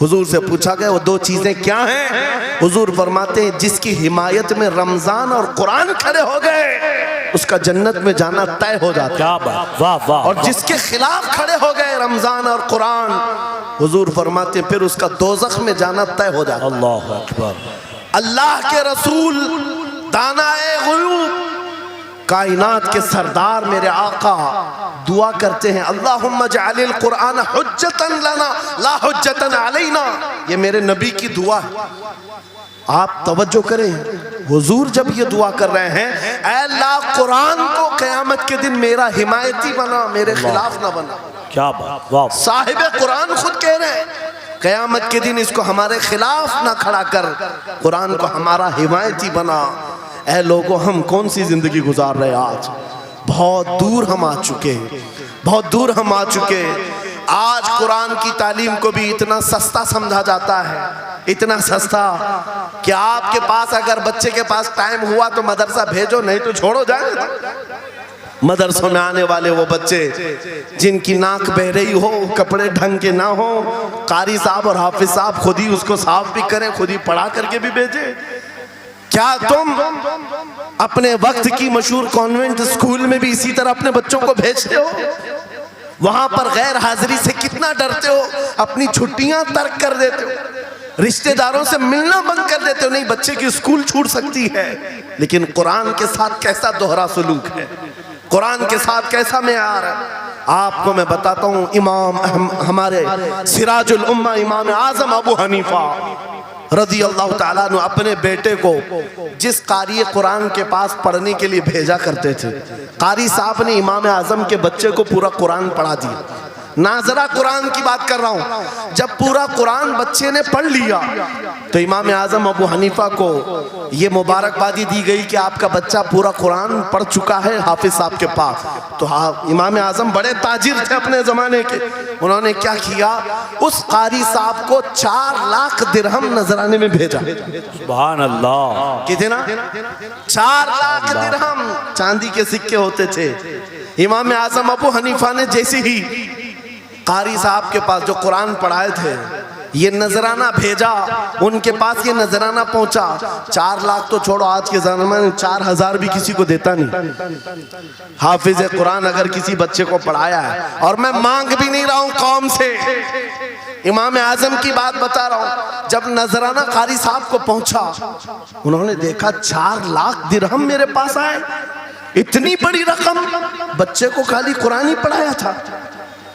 हुजूर से पूछा गया वो दो चीजें क्या हैं? हुजूर फरमाते हैं जिसकी हिमायत में रमजान और कुरान खड़े हो गए उसका जन्नत में जाना तय हो जाता। क्या बात, वाह वाह। और जिसके खिलाफ खड़े हो गए रमजान और कुरान, हुजूर फरमाते फिर उसका दोज़ख में जाना तय हो जाता। अल्लाह अकबर। अल्लाह के रसूल, दानाए ग़ुयूब, कायनात के सरदार मेरे आका दुआ करते हैं अल्लाहुम्मा जअलिल कुरान हुज्जतन लना ला हुज्जतन अलैना। ये मेरे नबी की दुआ है। आप तवज्जो करें, हुजूर जब ये दुआ कर रहे हैं, ऐ अल्लाह कुरान को क़यामत के दिन मेरा हिमायती बना, मेरे खिलाफ ना बना। क्या बात, वाह। साहिब कुरान खुद कह रहे हैं क़यामत के दिन इसको हमारे खिलाफ ना खड़ा कर, कुरान को हमारा हिमायती बना। ऐ लोगों, हम कौन सी जिंदगी गुजार रहे हैं आज? बहुत दूर हम आ चुके हैं, बहुत दूर हम आ चुके हैं। आज कुरान की तालीम को भी इतना सस्ता समझा जाता है, इतना सस्ता कि आपके पास अगर बच्चे के पास टाइम हुआ तो मदरसा भेजो, नहीं तो छोड़ो जाए। मदरसों में आने वाले वो बच्चे जिनकी नाक बह रही हो, कपड़े ढंग के ना हो, कारी साहब और हाफिज साहब खुद ही उसको साफ भी करें, खुद ही पढ़ा करके भी भेजे। क्या तुम अपने वक्त की मशहूर कॉन्वेंट स्कूल में भी इसी तरह अपने बच्चों को भेजते हो? वहां पर गैर हाजिरी से कितना डरते हो, अपनी छुट्टियां तर्क कर देते हो, रिश्तेदारों से मिलना बंद कर देते हो। नहीं, बच्चे की स्कूल छूट सकती है, लेकिन कुरान के साथ कैसा दोहरा सलूक है, कुरान के साथ कैसा मेयार है, आपको मैं बताता हूं। हमारे सिराजुल उम्मा इमाम आजम अबू हनीफा रज़ी अल्लाह ताला अन्हु अपने बेटे को जिस कारी कुरान के पास पढ़ने के लिए भेजा करते थे, कारी साहब ने इमाम आजम के बच्चे को पूरा कुरान पढ़ा दिया। नाजरा कुरान की बात कर रहा हूं। जब पूरा कुरान बच्चे ने पढ़ लिया तो इमाम आजम अबू हनीफा को ये मुबारकबादी दी गई कि आपका बच्चा पूरा कुरान पढ़ चुका है हाफिज साहब के पास। तो इमाम आजम बड़े ताजिर थे अपने ज़माने के, उन्होंने क्या किया, उस कारी साहब को 4 लाख दिरहम नजराने में भेजा। सुभान अल्लाह। कितना? 4 लाख दिरहम चांदी के सिक्के होते थे। इमाम आजम अबू हनीफा ने जैसे ही कारी साहब के पास जो कुरान पढ़ाए थे ये नजराना भेजा, उनके पास ये नजराना पहुंचा, 4 लाख तो छोड़ो, आज के ज़माने में 4000 भी किसी को देता नहीं। हाफिज कुरान अगर किसी बच्चे को पढ़ाया है, और मैं मांग भी नहीं रहा हूं कौम से, इमाम आजम की बात बता रहा हूं। जब नजराना कारी साहब को पहुंचा, उन्होंने देखा 4 लाख दिरहम मेरे पास आए, इतनी बड़ी रकम, बच्चे को खाली कुरान ही पढ़ाया था।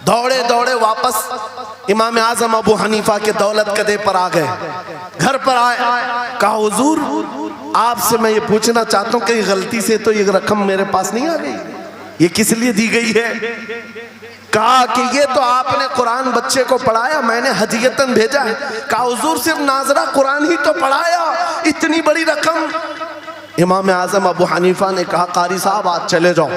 दौड़े दौड़े वापस इमाम आजम अबू हनीफा के दौलत कदे पर आ गए, घर पर आए, कहा हुजूर आपसे मैं ये पूछना चाहता हूँ कि गलती से तो ये रकम मेरे पास नहीं आ गई, ये किस लिए दी गई है? कहा कि ये तो आपने कुरान बच्चे को पढ़ाया, मैंने हदियतन भेजा है। कहा हुजूर सिर्फ नाजरा कुरान ही तो पढ़ाया, इतनी बड़ी रकम। इमाम आजम अबू हनीफा ने कहा कारी साहब आज चले जाओ,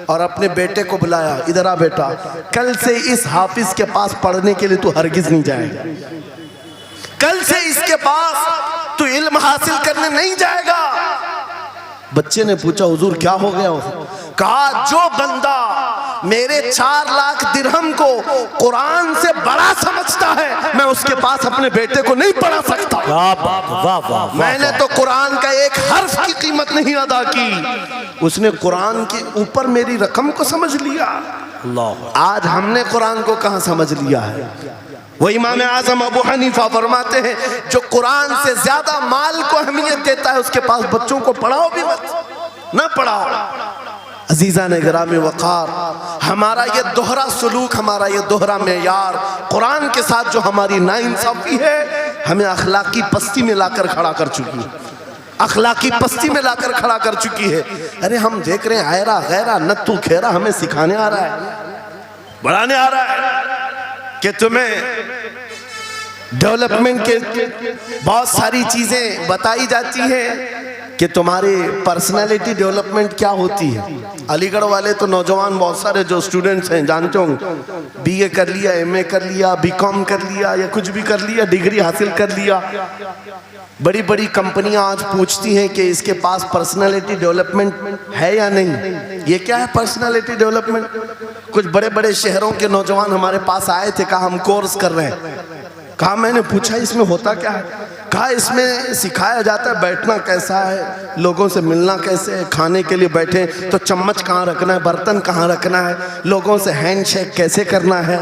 और अपने बेटे को बुलाया, इधर आ बेटा, कल से इस हाफिज के पास पढ़ने के लिए तू हरगिज नहीं जाएगा, कल से इसके पास तू इल्म हासिल करने नहीं जाएगा। बच्चे ने पूछा हुजूर क्या हो गया? कहा जो बंदा मेरे 4 लाख दिरहम को कुरान से बड़ा समझता है, मैं उसके पास अपने बेटे को नहीं पढ़ा सकता। वाह, मैंने तो कुरान का एक हर्फ की कीमत नहीं अदा की, उसने कुरान के ऊपर मेरी रकम को समझ लिया। आज हमने कुरान को कहां समझ लिया है? वो इमाम आजम अबू हनीफा फरमाते हैं जो कुरान से ज्यादा माल को अहमियत देता है उसके पास बच्चों को पढ़ाओ भी मत, ना पढ़ाओ। अजीज़ा ने गिरामी वक़ार, हमारा ये दोहरा सलूक, हमारा ये दोहरा मेयार कुरान के साथ जो हमारी नाइंसाफ़ी है, हमें अखलाकी पस्ती में लाकर खड़ा कर चुकी है, अखलाकी पस्ती में लाकर खड़ा कर चुकी है। अरे हम देख रहे हैं आयरा गैरा नत्थु खेरा हमें सिखाने आ रहा है, बढ़ाने आ रहा है कि तुम्हें डेवलपमेंट के बहुत सारी चीज़ें बताई जाती हैं कि तुम्हारी पर्सनालिटी डेवलपमेंट क्या होती है। अलीगढ़ वाले तो नौजवान बहुत सारे जो स्टूडेंट्स हैं जानते हो, बीए कर लिया, एमए कर लिया, बीकॉम कर लिया, या कुछ भी कर लिया, डिग्री हासिल कर लिया। बड़ी बड़ी कंपनियां आज पूछती हैं कि इसके पास पर्सनालिटी डेवलपमेंट है या नहीं। ये क्या है पर्सनालिटी डेवलपमेंट? कुछ बड़े बड़े शहरों के नौजवान हमारे पास आए थे, कहा हम कोर्स कर रहे हैं। कहा मैंने पूछा इसमें होता क्या है? कहा इसमें सिखाया जाता है बैठना कैसा है, लोगों से मिलना कैसे है, खाने के लिए बैठे तो चम्मच कहाँ रखना है, बर्तन कहाँ रखना है, लोगों से हैंडशेक कैसे करना है,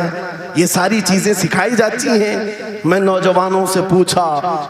ये सारी चीज़ें सिखाई जाती हैं। मैं नौजवानों से पूछा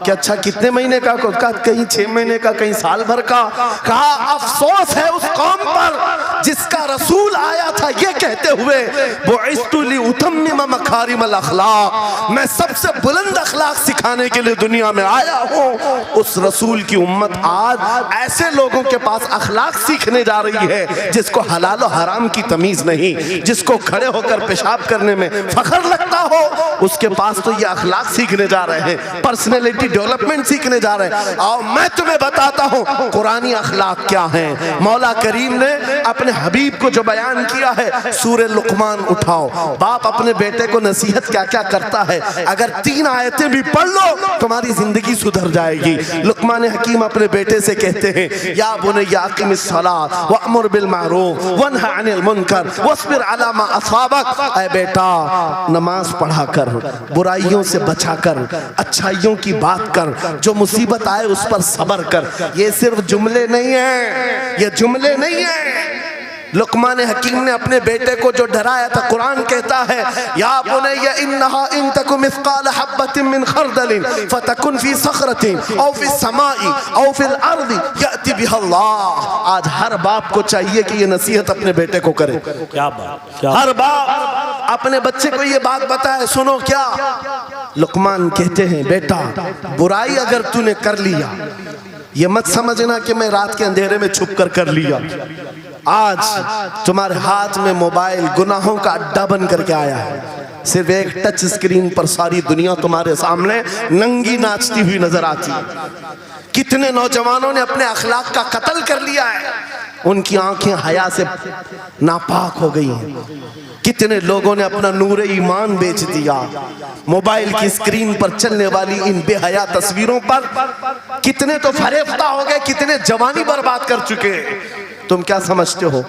कि अच्छा कितने महीने का? कहा कहीं 6 महीने का, कहीं साल भर का। कहा अफसोस है उस कौम पर जिसका रसूल आया था ये कहते हुए बुइस्तु लिउतम्मिम मकारिमल अखलाक, मैं सबसे बुलंद अखलाक सिखाने के लिए दुनिया में आया हूँ। उस रसूल की उम्मत आज ऐसे लोगों के पास अखलाक सीखने जा रही है जिसको हलाल और हराम की तमीज नहीं, जिसको खड़े होकर पेशाब करने में फख्र लगता हो, उसके पास तो ये अखलाक सीखने जा रहे हैं, पर्सनैलिटी डेवलपमेंट सीखने जा रहे हैं। और मैं तुम्हें बताता हूँ कुरानी अखलाक क्या है। मौला करीम ने अपने हबीब को जो बयान किया है, सूरह लुकमान उठाओ, बाप अपने बेटे को नसीहत क्या क्या करता है, अगर 3 आयतें भी पढ़ लो तुम्हारी जिंदगी सुधर जाएगी। लुकमान हकीम अपने बेटे से कहते हैं, या बुनय्या अक़िमिस सलात वअमुर बिल मारूफ वन्हा अनिल मुनकर वस्बिर अला मा असाबक, ऐ बेटा नमाज पढ़ा कर, बुराइयों से बचा कर, अच्छाइयों की बात कर, जो मुसीबत आए उस पर सब्र कर। ये सिर्फ जुमले नहीं है, ये जुमले नहीं है। लुकमान हकीम ने अपने बेटे को जो डराया था, कुरान कहता है, या बुनय्या इन्नहा इन तकु मिस्काल हब्बतिन मिन खरदलिन फतकुन फी सखरतिन औ फी समाई औ फिल अर्दी याति बिहल्लाह। आज हर बाप को चाहिए कि ये नसीहत अपने बेटे को करे। क्या बात, क्या हर बाप अपने बच्चे को ये बात बताए, सुनो क्या। लुकमान कहते हैं, बेटा बुराई अगर तूने कर लिया, ये मत समझना कि मैं रात के अंधेरे में छुप कर लिया। आज तुम्हारे हाथ में मोबाइल गुनाहों का अड्डा बन करके आया है। सिर्फ एक टच स्क्रीन पर सारी दुनिया तुम्हारे सामने नंगी नाचती हुई नजर आती है। कितने नौजवानों ने अपने अखलाक का कत्ल कर लिया है, उनकी आंखें हया से नापाक हो गई हैं। कितने लोगों ने अपना नूर ईमान बेच दिया मोबाइल की स्क्रीन पर चलने वाली इन बेहया तस्वीरों पर। कितने तो फरेफ्ता हो गए, कितने जवानी बर्बाद कर चुके। तुम क्या समझते हो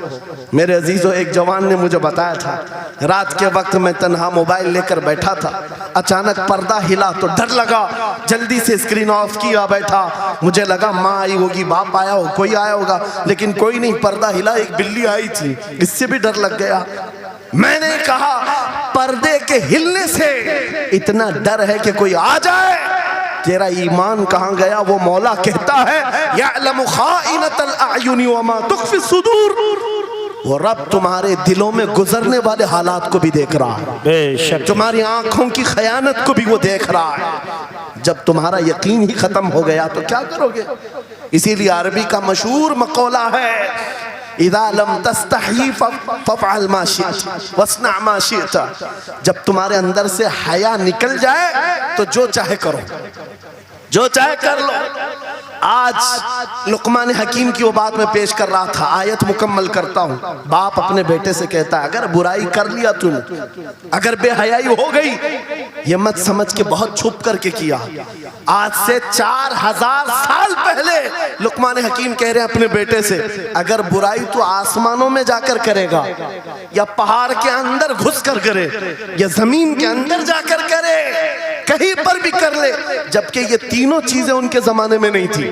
मेरे अजीजों, एक जवान ने मुझे बताया था, रात के वक्त मैं तन्हा मोबाइल लेकर बैठा था, अचानक पर्दा हिला तो डर लगा, जल्दी से स्क्रीन ऑफ किया, बैठा। मुझे लगा माँ आई होगी, बाप आया हो, कोई आया होगा, लेकिन कोई नहीं। पर्दा हिला, एक बिल्ली आई थी, इससे भी डर लग गया। मैंने कहा पर्दे के हिलने से इतना डर है कि कोई आ जाए, तेरा ईमान कहाँ गया? वो मौला कहता है, यअलमु खाइनतल अयुनि वमा तुख्फी सुदूर। वो रब तुम्हारे दिलों में गुजरने वाले हालात को भी देख रहा है, बेशक तुम्हारी आंखों की खयानत को भी वो देख रहा है। जब तुम्हारा यकीन ही खत्म हो गया तो क्या करोगे? इसीलिए अरबी का मशहूर मकौला है, इज़ा लम तस्तही फफ़अल मा शिअत वस्ना मा शिअत। जब तुम्हारे अंदर से हया निकल जाए तो जो चाहे करो, जो चाहे कर लो। आज लुकमान हकीम की वो बात मैं पेश कर रहा था, आयत मुकम्मल करता हूँ। बाप अपने बेटे से कहता है, अगर बुराई कर लिया तूने, अगर बेहयाई हो गई, ये मत समझ के बहुत छुप करके किया। आज से 4000 साल पहले लुकमान हकीम कह रहे हैं अपने बेटे से, अगर बुराई तो आसमानों में जाकर करेगा, या पहाड़ के अंदर घुस कर करे, या जमीन के अंदर जाकर करे, कहीं पर भी कर ले। जबकि ये तीनों चीजें उनके जमाने में नहीं थी।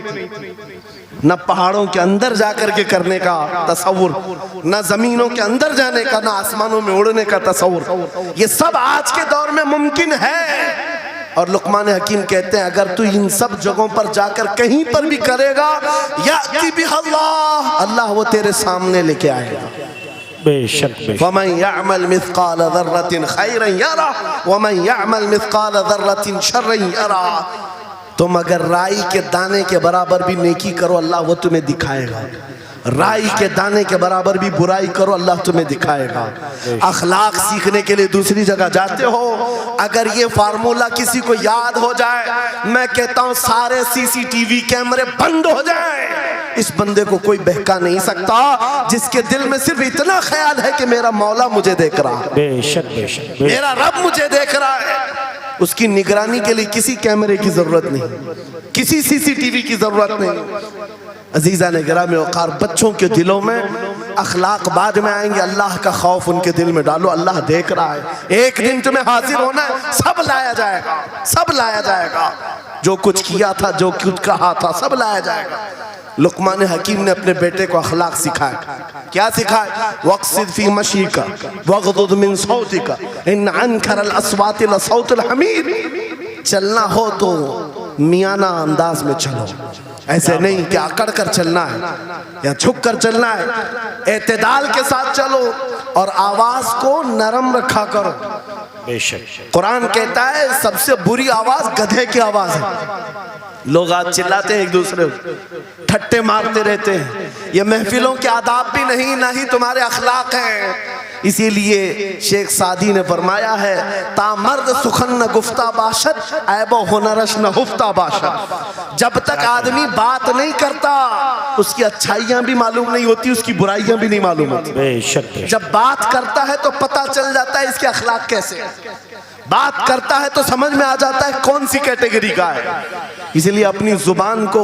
न पहाड़ों के अंदर जाकर के करने का तसव्वुर, न जमीनों के अंदर जाने का, न आसमानों में उड़ने का तसव्वुर। ये सब आज के दौर में मुमकिन है। और लुकमान हकीम कहते हैं, अगर तू इन सब जगहों पर जाकर कहीं पर भी करेगा, याति बिहल्लाह, अल्लाह वो तेरे सामने लेके आएगा। बेशक वमन यअमल मिस्काल ज़र्रतिन खैरन यरा वमन यअमल मिस्काल ज़र्रतिन शर्रन यरा। तुम अगर राई के दाने के बराबर भी नेकी करो, अल्लाह वो तुम्हें दिखाएगा। राई के दाने के बराबर भी बुराई करो, अल्लाह तुम्हें दिखाएगा। अखलाक सीखने के लिए दूसरी जगह जाते हो, अगर ये फार्मूला किसी को याद हो जाए, मैं कहता हूँ सारे सीसीटीवी कैमरे बंद हो जाए। इस बंदे को कोई बहका नहीं सकता, जिसके दिल में सिर्फ इतना ख्याल है कि मेरा मौला मुझे देख रहा है, बेशक बेशक मेरा रब मुझे देख रहा है। उसकी निगरानी के लिए किसी कैमरे की जरूरत नहीं, किसी सीसीटीवी की जरूरत नहीं। अजीजा ने गिरामी वक़ार, बच्चों के दिलों में अखलाक बाद में आएंगे, अल्लाह का खौफ उनके दिल में डालो। अल्लाह देख रहा है, एक दिन तुम्हें हाजिर होना है, सब लाया जाएगा, सब लाया जाएगा। जो कुछ किया था, जो कुछ कहा था, सब लाया जाएगा। लुकमान हकीम ने अपने बेटे को अखलाक सिखाया। क्या सिखाया? वक़्सिद फी मशीका वग़दुद मिन सौतिका इन अनकरल अस्वाति लसौतुल हमीर। चलना हो तो मियाना अंदाज में चलो। ऐसे नहीं कि अकड़ कर चलना है या झुक कर चलना है, एतदाल के साथ चलो और आवाज को नरम रखा करो। बेशक कुरान कहता है सबसे बुरी आवाज गधे की आवाज है। लोग आज चिल्लाते हैं एक दूसरे को, ठट्टे मारते रहते हैं। ये महफिलों के आदाब भी नहीं, ना ही तुम्हारे अखलाक हैं। इसीलिए शेख सादी ने फरमाया है, तामर्द सुखन न गुफ्ता बाशत ऐबो हुनरश न हुफ्ता बाशत। जब तक आदमी बात नहीं करता उसकी अच्छाइयां भी मालूम नहीं होती, उसकी बुराइयां भी नहीं मालूम होती। बेशक जब बात करता है तो पता चल जाता है इसके अखलाक कैसे। बात करता है तो समझ में आ जाता है कौन सी कैटेगरी का है। इसलिए अपनी जुबान को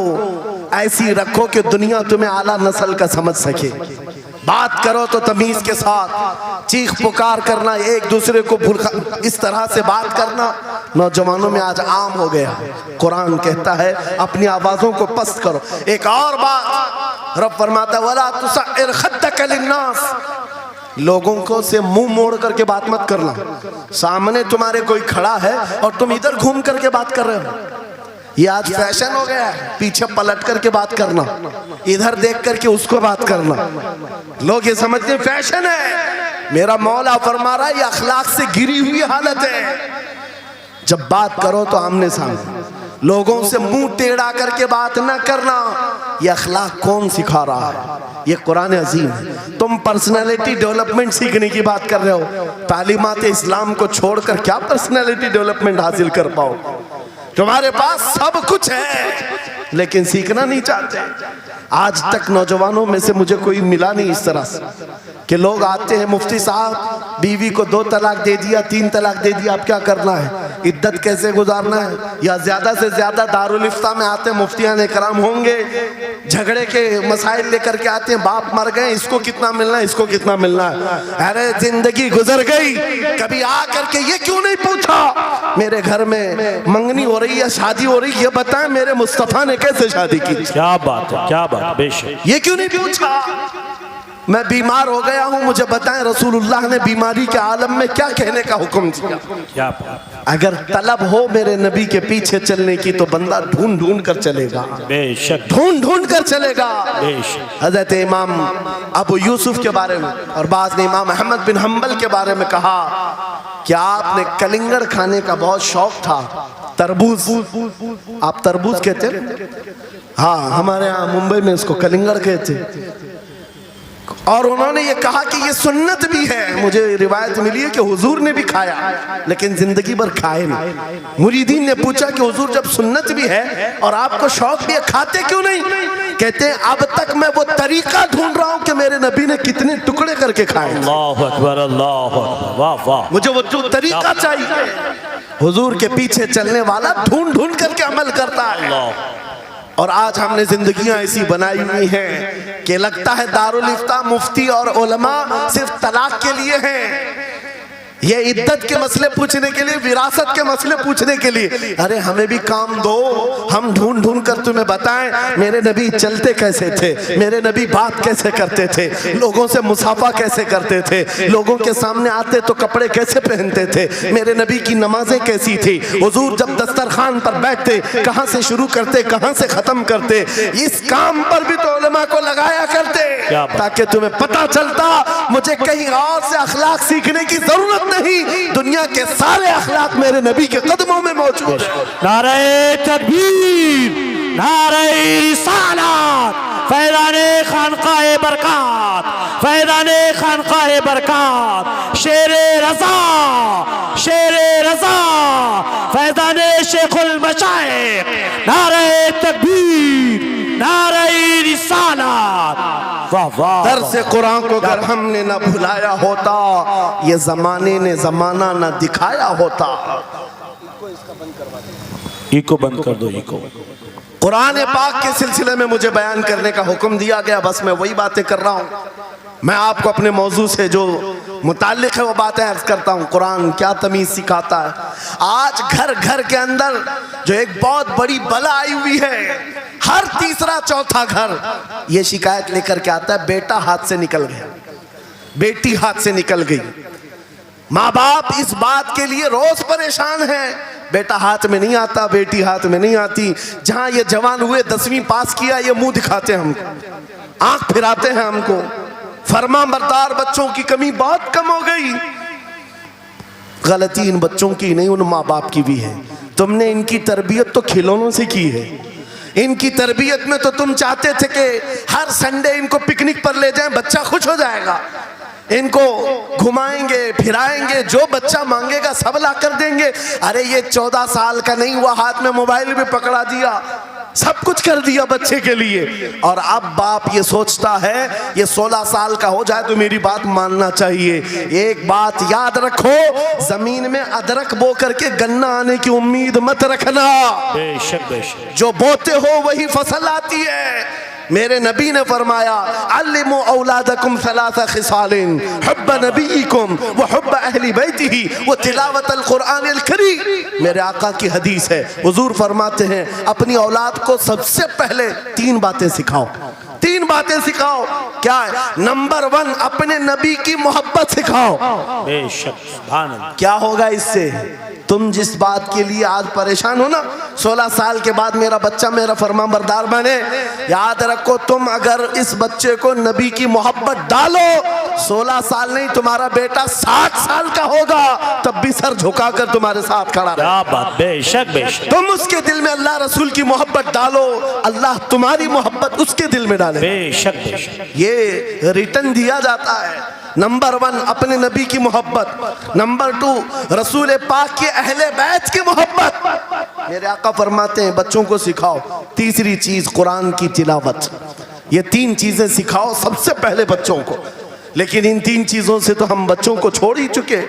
ऐसी रखो कि दुनिया तुम्हें आला नस्ल का समझ सके। बात करो तो तमीज के साथ, चीख पुकार करना, एक दूसरे को इस तरह से बात करना नौजवानों में आज आम हो गया। कुरान कहता है अपनी आवाजों को पस्त करो। एक और बात रब फरमाता है, वला तुसइर खद्दक लिन्नास, लोगों को से मुंह मोड़ करके बात मत करना। सामने तुम्हारे कोई खड़ा है और तुम इधर घूम करके बात कर रहे हो। ये आज फैशन हो गया है, पीछे पलट करके बात करना, इधर देख करके उसको बात करना। लोग ये समझते हैं फैशन है। मेरा मौला फरमा रहा है ये अखलाक से गिरी हुई हालत है। जब बात करो तो आमने सामने, लोगों से मुंह टेढ़ा करके बात ना करना। ये अखलाक कौन सिखा रहा है? ये कुरान अजीम है। तुम पर्सनालिटी डेवलपमेंट सीखने की बात कर रहे हो, तालीमात इस्लाम को छोड़कर क्या पर्सनालिटी डेवलपमेंट हासिल कर पाओ? तुम्हारे पास सब कुछ है लेकिन सीखना नहीं चाहते। आज तक नौजवानों में से मुझे कोई मिला नहीं इस तरह से कि लोग आते हैं, मुफ्ती साहब बीवी को 2 तलाक दे दिया, 3 तलाक दे दिया, अब क्या करना है, इद्दत कैसे गुजारना है? या ज्यादा से ज्यादा दारुल इफ्ता में आते हैं, मुफ्तियान इकराम होंगे, झगड़े के मसाइल लेकर के आते हैं, बाप मर गए, इसको कितना मिलना है, इसको कितना मिलना है। अरे जिंदगी गुजर गई, कभी आ करके ये क्यों नहीं पूछा मेरे घर में मंगनी हो रही है, शादी हो रही है, ये बताएं मेरे मुस्तफा ने कैसे शादी की? क्या बात है, क्या बात, बेशक। ये क्यों नहीं पूछा? मैं बीमार हो गया हूं, मुझे बताएं रसूलुल्लाह ने बीमारी के आलम में क्या कहने का हुक्म दिया? क्या बात। अगर तलब हो मेरे नबी के पीछे चलने की तो बंदा ढूंढ ढूंढ कर चलेगा, बेशक ढूंढ ढूंढ कर चलेगा। बेशक हजरत इमाम अबू यूसुफ के बारे में और बाद में इमाम अहमद बिन हम्बल के बारे में कहा कि आपने कलिंगड़ खाने का बहुत शौक था। तरबूज, आप तरबूज कहते हैं? हाँ, हमारे यहाँ मुंबई में इसको कलिंगड़ कहते। और उन्होंने ये कहा कि ये सुन्नत भी है। मुझे रिवायत मिली है कि हुजूर ने भी खाया लेकिन जिंदगी भर खाए नहीं। मुरीदीन ने पूछा कि हुजूर जब सुन्नत भी है और आपको शौक भी है, खाते क्यों नहीं? कहते हैं अब तक मैं वो तरीका ढूंढ रहा हूँ कि मेरे नबी ने कितने टुकड़े करके खाए। अल्लाहु अकबर, अल्लाहु अकबर, वाह वाह। मुझे वो जो तरीका चाहिए। हुजूर के पीछे चलने वाला ढूंढ ढूंढ करके अमल करता है। और आज हमने जिंदगियां ऐसी बनाई हुई हैं कि लगता है दारुल इफ्ता, मुफ्ती और उलमा सिर्फ तलाक के लिए हैं, ये इद्दत के मसले पूछने के लिए, विरासत के मसले पूछने के लिए। अरे हमें भी काम दो, हम ढूंढ ढूंढ कर तुम्हें बताएं मेरे नबी चलते कैसे थे, मेरे नबी बात कैसे करते थे, लोगों से मुसाफा कैसे करते थे, लोगों के सामने आते तो कपड़े कैसे पहनते थे, मेरे नबी की नमाजें कैसी थी, हुजूर जब दस्तरखान पर बैठते कहां से शुरू करते कहां से खत्म करते। इस काम पर भी तो उलमा को लगाया करते ताकि तुम्हें पता चलता मुझे कहीं और से अखलाक सीखने की जरूरत नहीं, दुनिया के सारे अखलाक मेरे नबी के कदमों में मौजूद है। नारे तकबीर, नारे रिसालत, फैज़ाने खानकाए बरकत, फैज़ाने खानकाए बरकत, शेरे रज़ा, शेरे रज़ा, फैज़ाने शेखुल मशाइख, नारे तकबीर, नारे रिसालत, वाह वाह। दर्स कुरान को अगर हमने न भुलाया होता, ये जमाने ने जमाना न दिखाया होता। इको बंद कर दो, इको। कुरान पाक के सिलसिले में मुझे बयान करने का हुक्म दिया गया, बस मैं वही बातें कर रहा हूँ। मैं आपको अपने मौजू से जो मुताल्लिक है वो बातें अर्ज करता हूँ। कुरान क्या तमीज सिखाता है। आज घर घर के अंदर जो एक बहुत बड़ी बला आई हुई है, हर तीसरा चौथा घर ये शिकायत लेकर के आता है बेटा हाथ से निकल गया, बेटी हाथ से निकल गई। माँ बाप इस बात के लिए रोज परेशान हैं बेटा हाथ में नहीं आता, बेटी हाथ में नहीं आती। जहां ये जवान हुए 10वीं पास किया, ये मुंह दिखाते हैं हमको, आंख फिराते हैं हमको। फरमाबरदार बच्चों की कमी बहुत कम हो गई। गलती इन बच्चों की नहीं, उन माँ बाप की भी है। तुमने इनकी तरबियत तो खिलौनों से की है। इनकी तरबियत में तो तुम चाहते थे कि हर संडे इनको पिकनिक पर ले जाएं, बच्चा खुश हो जाएगा। इनको घुमाएंगे फिराएंगे, जो बच्चा मांगेगा सब ला कर देंगे। अरे ये 14 साल का नहीं हुआ, हाथ में मोबाइल भी पकड़ा दिया, सब कुछ कर दिया बच्चे के लिए। और अब बाप ये सोचता है ये 16 साल का हो जाए तो मेरी बात मानना चाहिए। एक बात याद रखो, जमीन में अदरक बो करके गन्ना आने की उम्मीद मत रखना। बेशक बेशक। जो बोते हो वही फसल आती है। मेरे नबी ने फरमाया, अल्लिमु औलादकुम सलासा खिसालिन, हुब्ब नबीकुम व हुब्ब अहली बैतिही व तिलावतल कुरआनिल करीम। मेरे आका की हदीस है, हुजूर फरमाते हैं अपनी औलाद को सबसे पहले 3 बातें सिखाओ। 3 बातें सिखाओ। क्या है? नंबर 1, अपने नबी की मोहब्बत सिखाओ। बेशक सुभान अल्लाह। क्या होगा इससे? तुम जिस बात के लिए आज परेशान हो ना, 16 साल के बाद मेरा बच्चा मेरा फरमाबरदार बने, याद रखो तुम अगर इस बच्चे को नबी की मोहब्बत डालो, 16 साल नहीं तुम्हारा बेटा 60 साल का होगा, तब भी सर झुकाकर तुम्हारे साथ खड़ा रहे। क्या बात। बेशक बेशक। तुम उसके दिल में अल्लाह रसूल की मोहब्बत डालो, अल्लाह तुम्हारी मोहब्बत उसके दिल में डाले। बेशक बेशक। ये रिटर्न दिया जाता है। नंबर 1 अपने नबी की मोहब्बत। नंबर 2 रसूल पाक के अहले बैत की मोहब्बत। मेरे आका फरमाते हैं बच्चों को सिखाओ। तीसरी चीज कुरान की तिलावत। ये 3 चीजें सिखाओ सबसे पहले बच्चों को। लेकिन इन 3 चीजों से तो हम बच्चों को छोड़ ही चुके।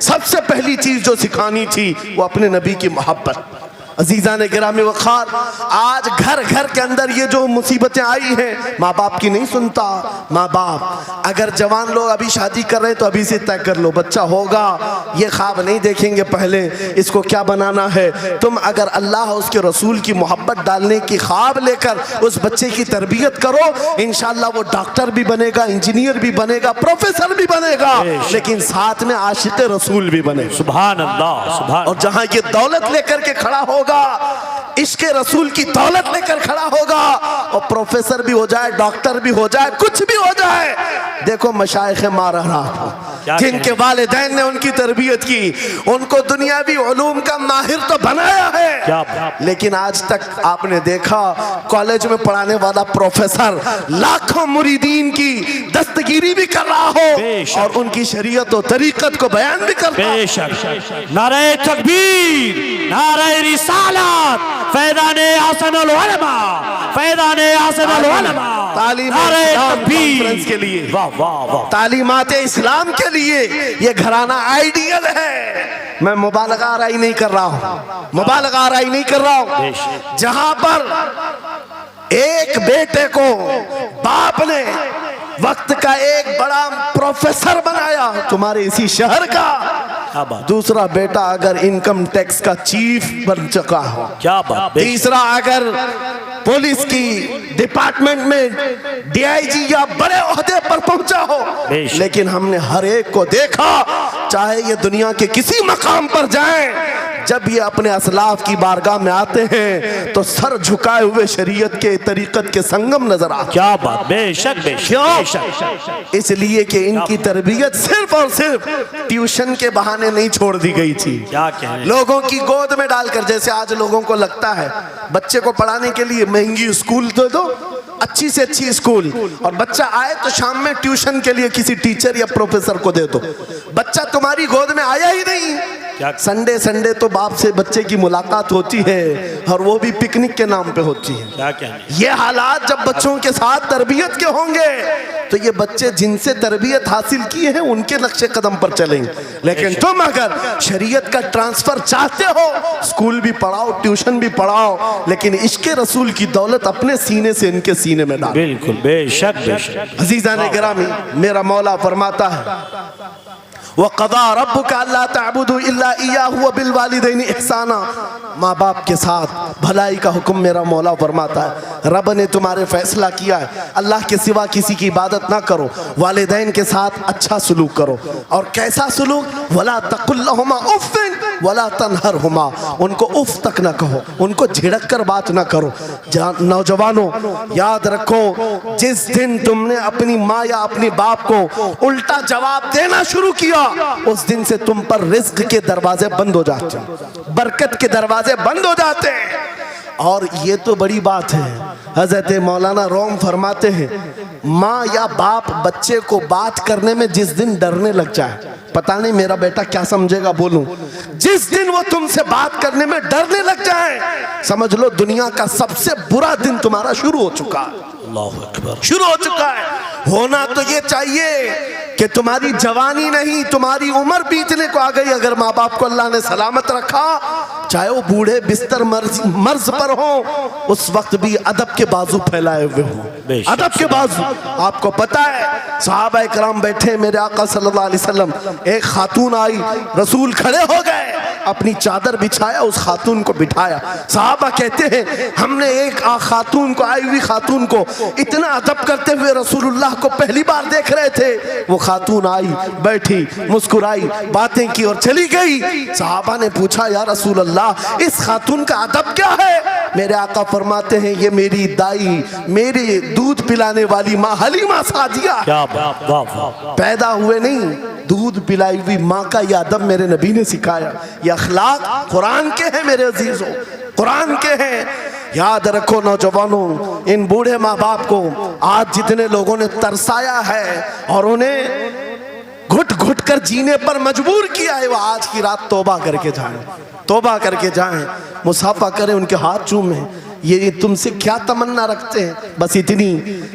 सबसे पहली चीज जो सिखानी थी वो अपने नबी की मोहब्बत। अजीजा ने गिरामी वखार, आज घर घर के अंदर ये जो मुसीबतें आई हैं, माँ बाप की नहीं सुनता। माँ बाप अगर जवान लोग अभी शादी कर रहे हैं तो अभी से तय कर लो, बच्चा होगा, ये ख्वाब नहीं देखेंगे पहले इसको क्या बनाना है। तुम अगर अल्लाह उसके रसूल की मोहब्बत डालने की ख्वाब लेकर उस बच्चे की तरबियत करो, इंशाल्लाह वो डॉक्टर भी बनेगा, इंजीनियर भी बनेगा, प्रोफेसर भी बनेगा, लेकिन साथ में आशिक रसूल भी बने। सुभान अल्लाह सुभान। और जहां ये दौलत लेकर के खड़ा होगा, इश्क रसूल की दौलत लेकर खड़ा होगा, और प्रोफेसर भी हो जाए, डॉक्टर भी हो जाए, कुछ भी हो जाए। देखो मशाइख मारा रहा, जिनके वालिदैन ने उनकी तरबियत की, उनको दुनियावी उलूम का माहिर तो बनाया है, लेकिन आज तक आपने देखा कॉलेज में पढ़ाने वाला प्रोफेसर लाखों मुरीदीन की दस्तगीरी भी कर रहा हो और उनकी शरीयत और तरीकत को बयान भी कर रहा हो। नारे तकबीर, नारे रिसालत, फैज़ाने हसनुल उलमा, फैज़ाने हसनुल उलमा। तालीम तकबीर के लिए, वाह वाह वाह, तालीमात इस्लाम के लिए ये घराना आइडियल है। मैं मुबालगा आराई नहीं कर रहा हूँ, मुबालगा आराई नहीं कर रहा हूँ। जहां पर एक बेटे को बाप ने वक्त का एक बड़ा प्रोफेसर बनाया तुम्हारे इसी शहर का, दूसरा बेटा अगर इनकम टैक्स का चीफ बन चुका हो, क्या बात, तीसरा अगर पुलिस की डिपार्टमेंट में डीआईजी या बड़े ओहदे पर पहुंचा हो। लेकिन हमने हर एक को देखा, चाहे ये दुनिया के किसी मकाम पर जाएं, जब ये अपने असलाफ की बारगाह में आते हैं तो सर झुकाए हुए शरीयत के तरीकत के संगम नजर आते। क्या बात, बेशक बेशक। इसलिए कि इनकी तरबियत सिर्फ और सिर्फ ट्यूशन के बहाने नहीं छोड़ दी गई थी, क्या कहें, लोगों की गोद में डालकर। जैसे आज लोगों को लगता है बच्चे को पढ़ाने के लिए महंगी स्कूल दे दो, अच्छी से अच्छी स्कूल, और बच्चा आए तो शाम में ट्यूशन के लिए किसी टीचर या प्रोफेसर को दे दो। बच्चा तुम्हारी गोद में आया ही नहीं। संडे संडे तो बाप से बच्चे की मुलाकात होती है, और वो भी पिकनिक के नाम पे होती है। क्या कहने। ये हालात जब बच्चों के साथ तरबियत के होंगे तो ये बच्चे जिनसे तरबियत हासिल किए हैं उनके नक्शे कदम पर चलेंगे। लेकिन तुम अगर शरीयत का ट्रांसफर चाहते हो, स्कूल भी पढ़ाओ, ट्यूशन भी पढ़ाओ, लेकिन इश्क़ रसूल की दौलत अपने सीने से इनके सीने में डालो। बिल्कुल, बेशक बेशक। अजीज़ान गिरामी, मेरा मौला फरमाता है वक़ज़ा रब्बुका अल्ला तअबुदू इल्ला इय्याहु व बिल वालिदैनि इहसाना। माँ बाप के साथ भलाई का हुक्म मेरा मौला फरमाता है। रब ने तुम्हारे फैसला किया है अल्लाह के सिवा किसी की इबादत ना करो, वालिदैन के साथ अच्छा सलूक करो। और कैसा सलूक? वला तकुल लहुमा उफ़्फ़िन वला तनहरहुमा, उनको उफ तक ना कहो, उनको झिड़क कर बात ना करो। नौजवानों याद रखो, जिस दिन तुमने अपनी माँ या अपने बाप को उल्टा जवाब देना शुरू किया, उस दिन से तुम पर रिज्क के दरवाजे बंद हो जाते हैं, बरकत के दरवाजे बंद हो जाते हैं। और ये तो बड़ी बात है, हजरत मौलाना रोम फरमाते हैं, माँ या बाप बच्चे को बात करने में जिस दिन डरने लग जाए, पता नहीं मेरा बेटा क्या समझेगा बोलूं, जिस दिन वो तुमसे बात करने में डरने लग जाए, समझ लो दुनिया का सबसे बुरा दिन तुम्हारा शुरू हो चुका है। अल्लाहु अकबर। शुरू हो चुका है। होना तो ये चाहिए कि तुम्हारी जवानी नहीं, तुम्हारी उम्र बीतने को आ गई, अगर माँ बाप को अल्लाह ने सलामत रखा, चाहे वो बूढ़े बिस्तर मर्ज पर हो, उस वक्त भी अदब के बाजू फैलाए हुए हो, अदब के बाजू। आपको पता है सहाबा इकराम बैठे, मेरे आका सल्लल्लाहु अलैहि वसल्लम, एक खातून आई, रसूल खड़े हो गए, अपनी चादर बिछाया, उस खातून को बिठाया। सहाबा कहते हैं हमने एक खातून को, आई हुई खातून को इतना अदब करते हुए रसूलुल्लाह को पहली बार देख रहे थे। वो खातून आई, बैठी, मुस्कुराई, बातें की और चली गई। सहाबा ने पूछा या रसूल अल्लाह, इस खातून का अदब क्या है? मेरे आका फरमाते हैं ये मेरी दाई, मेरी दूध पिलाने वाली माँ हलीमा सादिया। क्या बात, वाह वाह। पैदा हुए नहीं, दूध पिलाई हुई माँ का यह अदब मेरे नबी ने सिखाया। ये अखलाक कुरान के हैं मेरे अजीजों, कुरान के हैं। याद रखो नौजवानों, इन बूढ़े माँ बाप को आज जितने लोगों ने तरसाया है और उन्हें घुट घुट कर जीने पर मजबूर किया है, वो आज की रात तौबा करके जाएं, तौबा करके जाएं, मुसाफा करें, उनके हाथ चूमें। ये तुमसे क्या तमन्ना रखते हैं? बस इतनी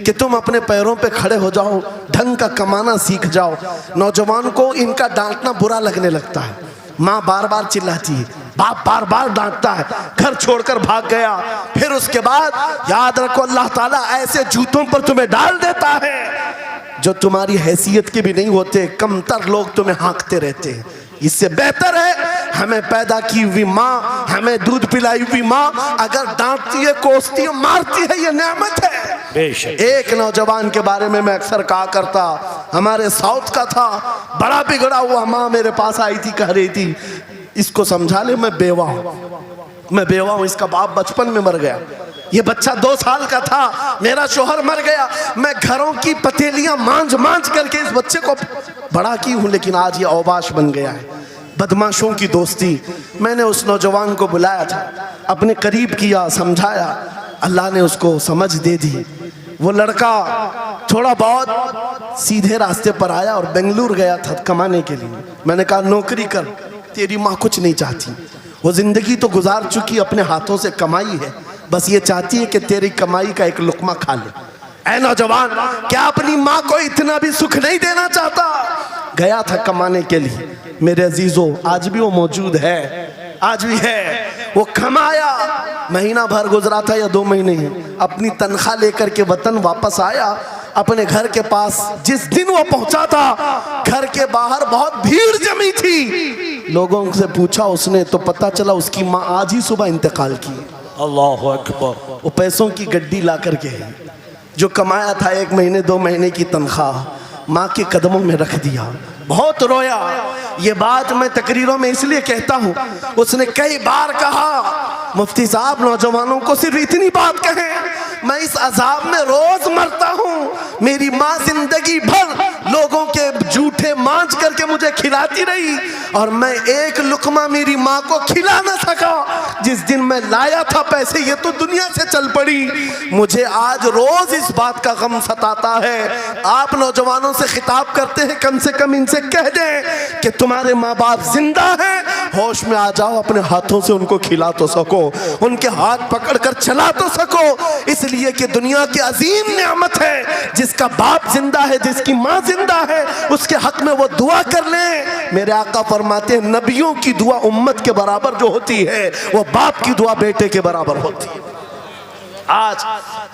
कि तुम अपने पैरों पे खड़े हो जाओ, ढंग का कमाना सीख जाओ। नौजवान को इनका डांटना बुरा लगने लगता है, माँ बार बार चिल्लाती है, बाप बार बार डांटता है, घर छोड़कर भाग गया, फिर उसके बाद याद रखो अल्लाह ताला ऐसे जूतों पर तुम्हें डाल देता है जो तुम्हारी हैसियत के भी नहीं होते, कमतर लोग तुम्हें हाँकते रहते हैं। इससे बेहतर है हमें पैदा की हुई माँ, हमें दूध पिलाई हुई माँ अगर डांटती है, कोसती है, मारती है, ये नेमत है। बेशक। एक नौजवान के बारे में मैं अक्सर कहा करता, हमारे साउथ का था, बड़ा बिगड़ा हुआ, माँ मेरे पास आई थी, कह रही थी इसको समझा ले, मैं बेवा हूँ, मैं बेवा हूँ, इसका बाप बचपन में मर गया, ये बच्चा 2 साल का था, मेरा शोहर मर गया, मैं घरों की पतेलियां मांझ मांझ करके इस बच्चे को बड़ा की हूँ, लेकिन आज ये औबाश बन गया है। बदमाशों की दोस्ती। मैंने उस नौजवान को बुलाया था, अपने करीब किया, समझाया, अल्लाह ने उसको समझ दे दी। वो लड़का थोड़ा बहुत सीधे रास्ते पर आया और बेंगलुरु गया था कमाने के लिए। मैंने कहा नौकरी कर, तेरी माँ कुछ नहीं चाहती, वो जिंदगी तो गुजार चुकी, अपने हाथों से कमाई है, बस ये चाहती है कि तेरी कमाई का एक लुकमा खा ले। ऐ नौजवान, क्या अपनी माँ को इतना भी सुख नहीं देना चाहता? गया था कमाने के लिए। मेरे अजीजों, आज भी वो मौजूद है, आज भी है। वो कमाया, महीना भर गुजरा था या 2 महीने, अपनी तनख्वाह लेकर के वतन वापस आया। अपने घर के पास जिस दिन वो पहुंचा था, घर के बाहर बहुत भीड़ जमी थी। लोगों से पूछा उसने तो पता चला उसकी माँ आज ही सुबह इंतकाल की। अल्लाहु अकबर। वो पैसों की गड्डी ला करके जो कमाया था 1 महीने 2 महीने की तनख्वाह, माँ के कदमों में रख दिया। बहुत रोया। ये बात मैं तकरीरों में इसलिए कहता हूँ, उसने कई बार कहा मुफ्ती साहब नौजवानों को सिर्फ इतनी बात कहें, मैं इस अजाब में रोज मरता हूँ, मेरी माँ जिंदगी भर लोगों के जूठे मांझ करके मुझे खिलाती रही और मैं एक लुकमा मेरी माँ को खिला ना सका। जिस दिन मैं लाया था पैसे, ये तो दुनिया से चल पड़ी। मुझे आज रोज इस बात का गम सताता है। आप नौजवानों से खिताब करते हैं, कम से कम इनसे कह दें कि तुम्हारे माँ बाप जिंदा हैं, होश में आ जाओ, अपने हाथों से उनको खिला तो सको, उनके हाथ पकड़कर चला तो सको, इसलिए कि दुनिया की अजीम नेमत है। जिसका बाप जिंदा है, जिसकी माँ जिंदा है, उसके हक में वो दुआ कर ले। मेरे आका फरमाते हैं नबियों की दुआ उम्मत के बराबर जो होती है, वो बाप की दुआ बेटे के बराबर होती है। आज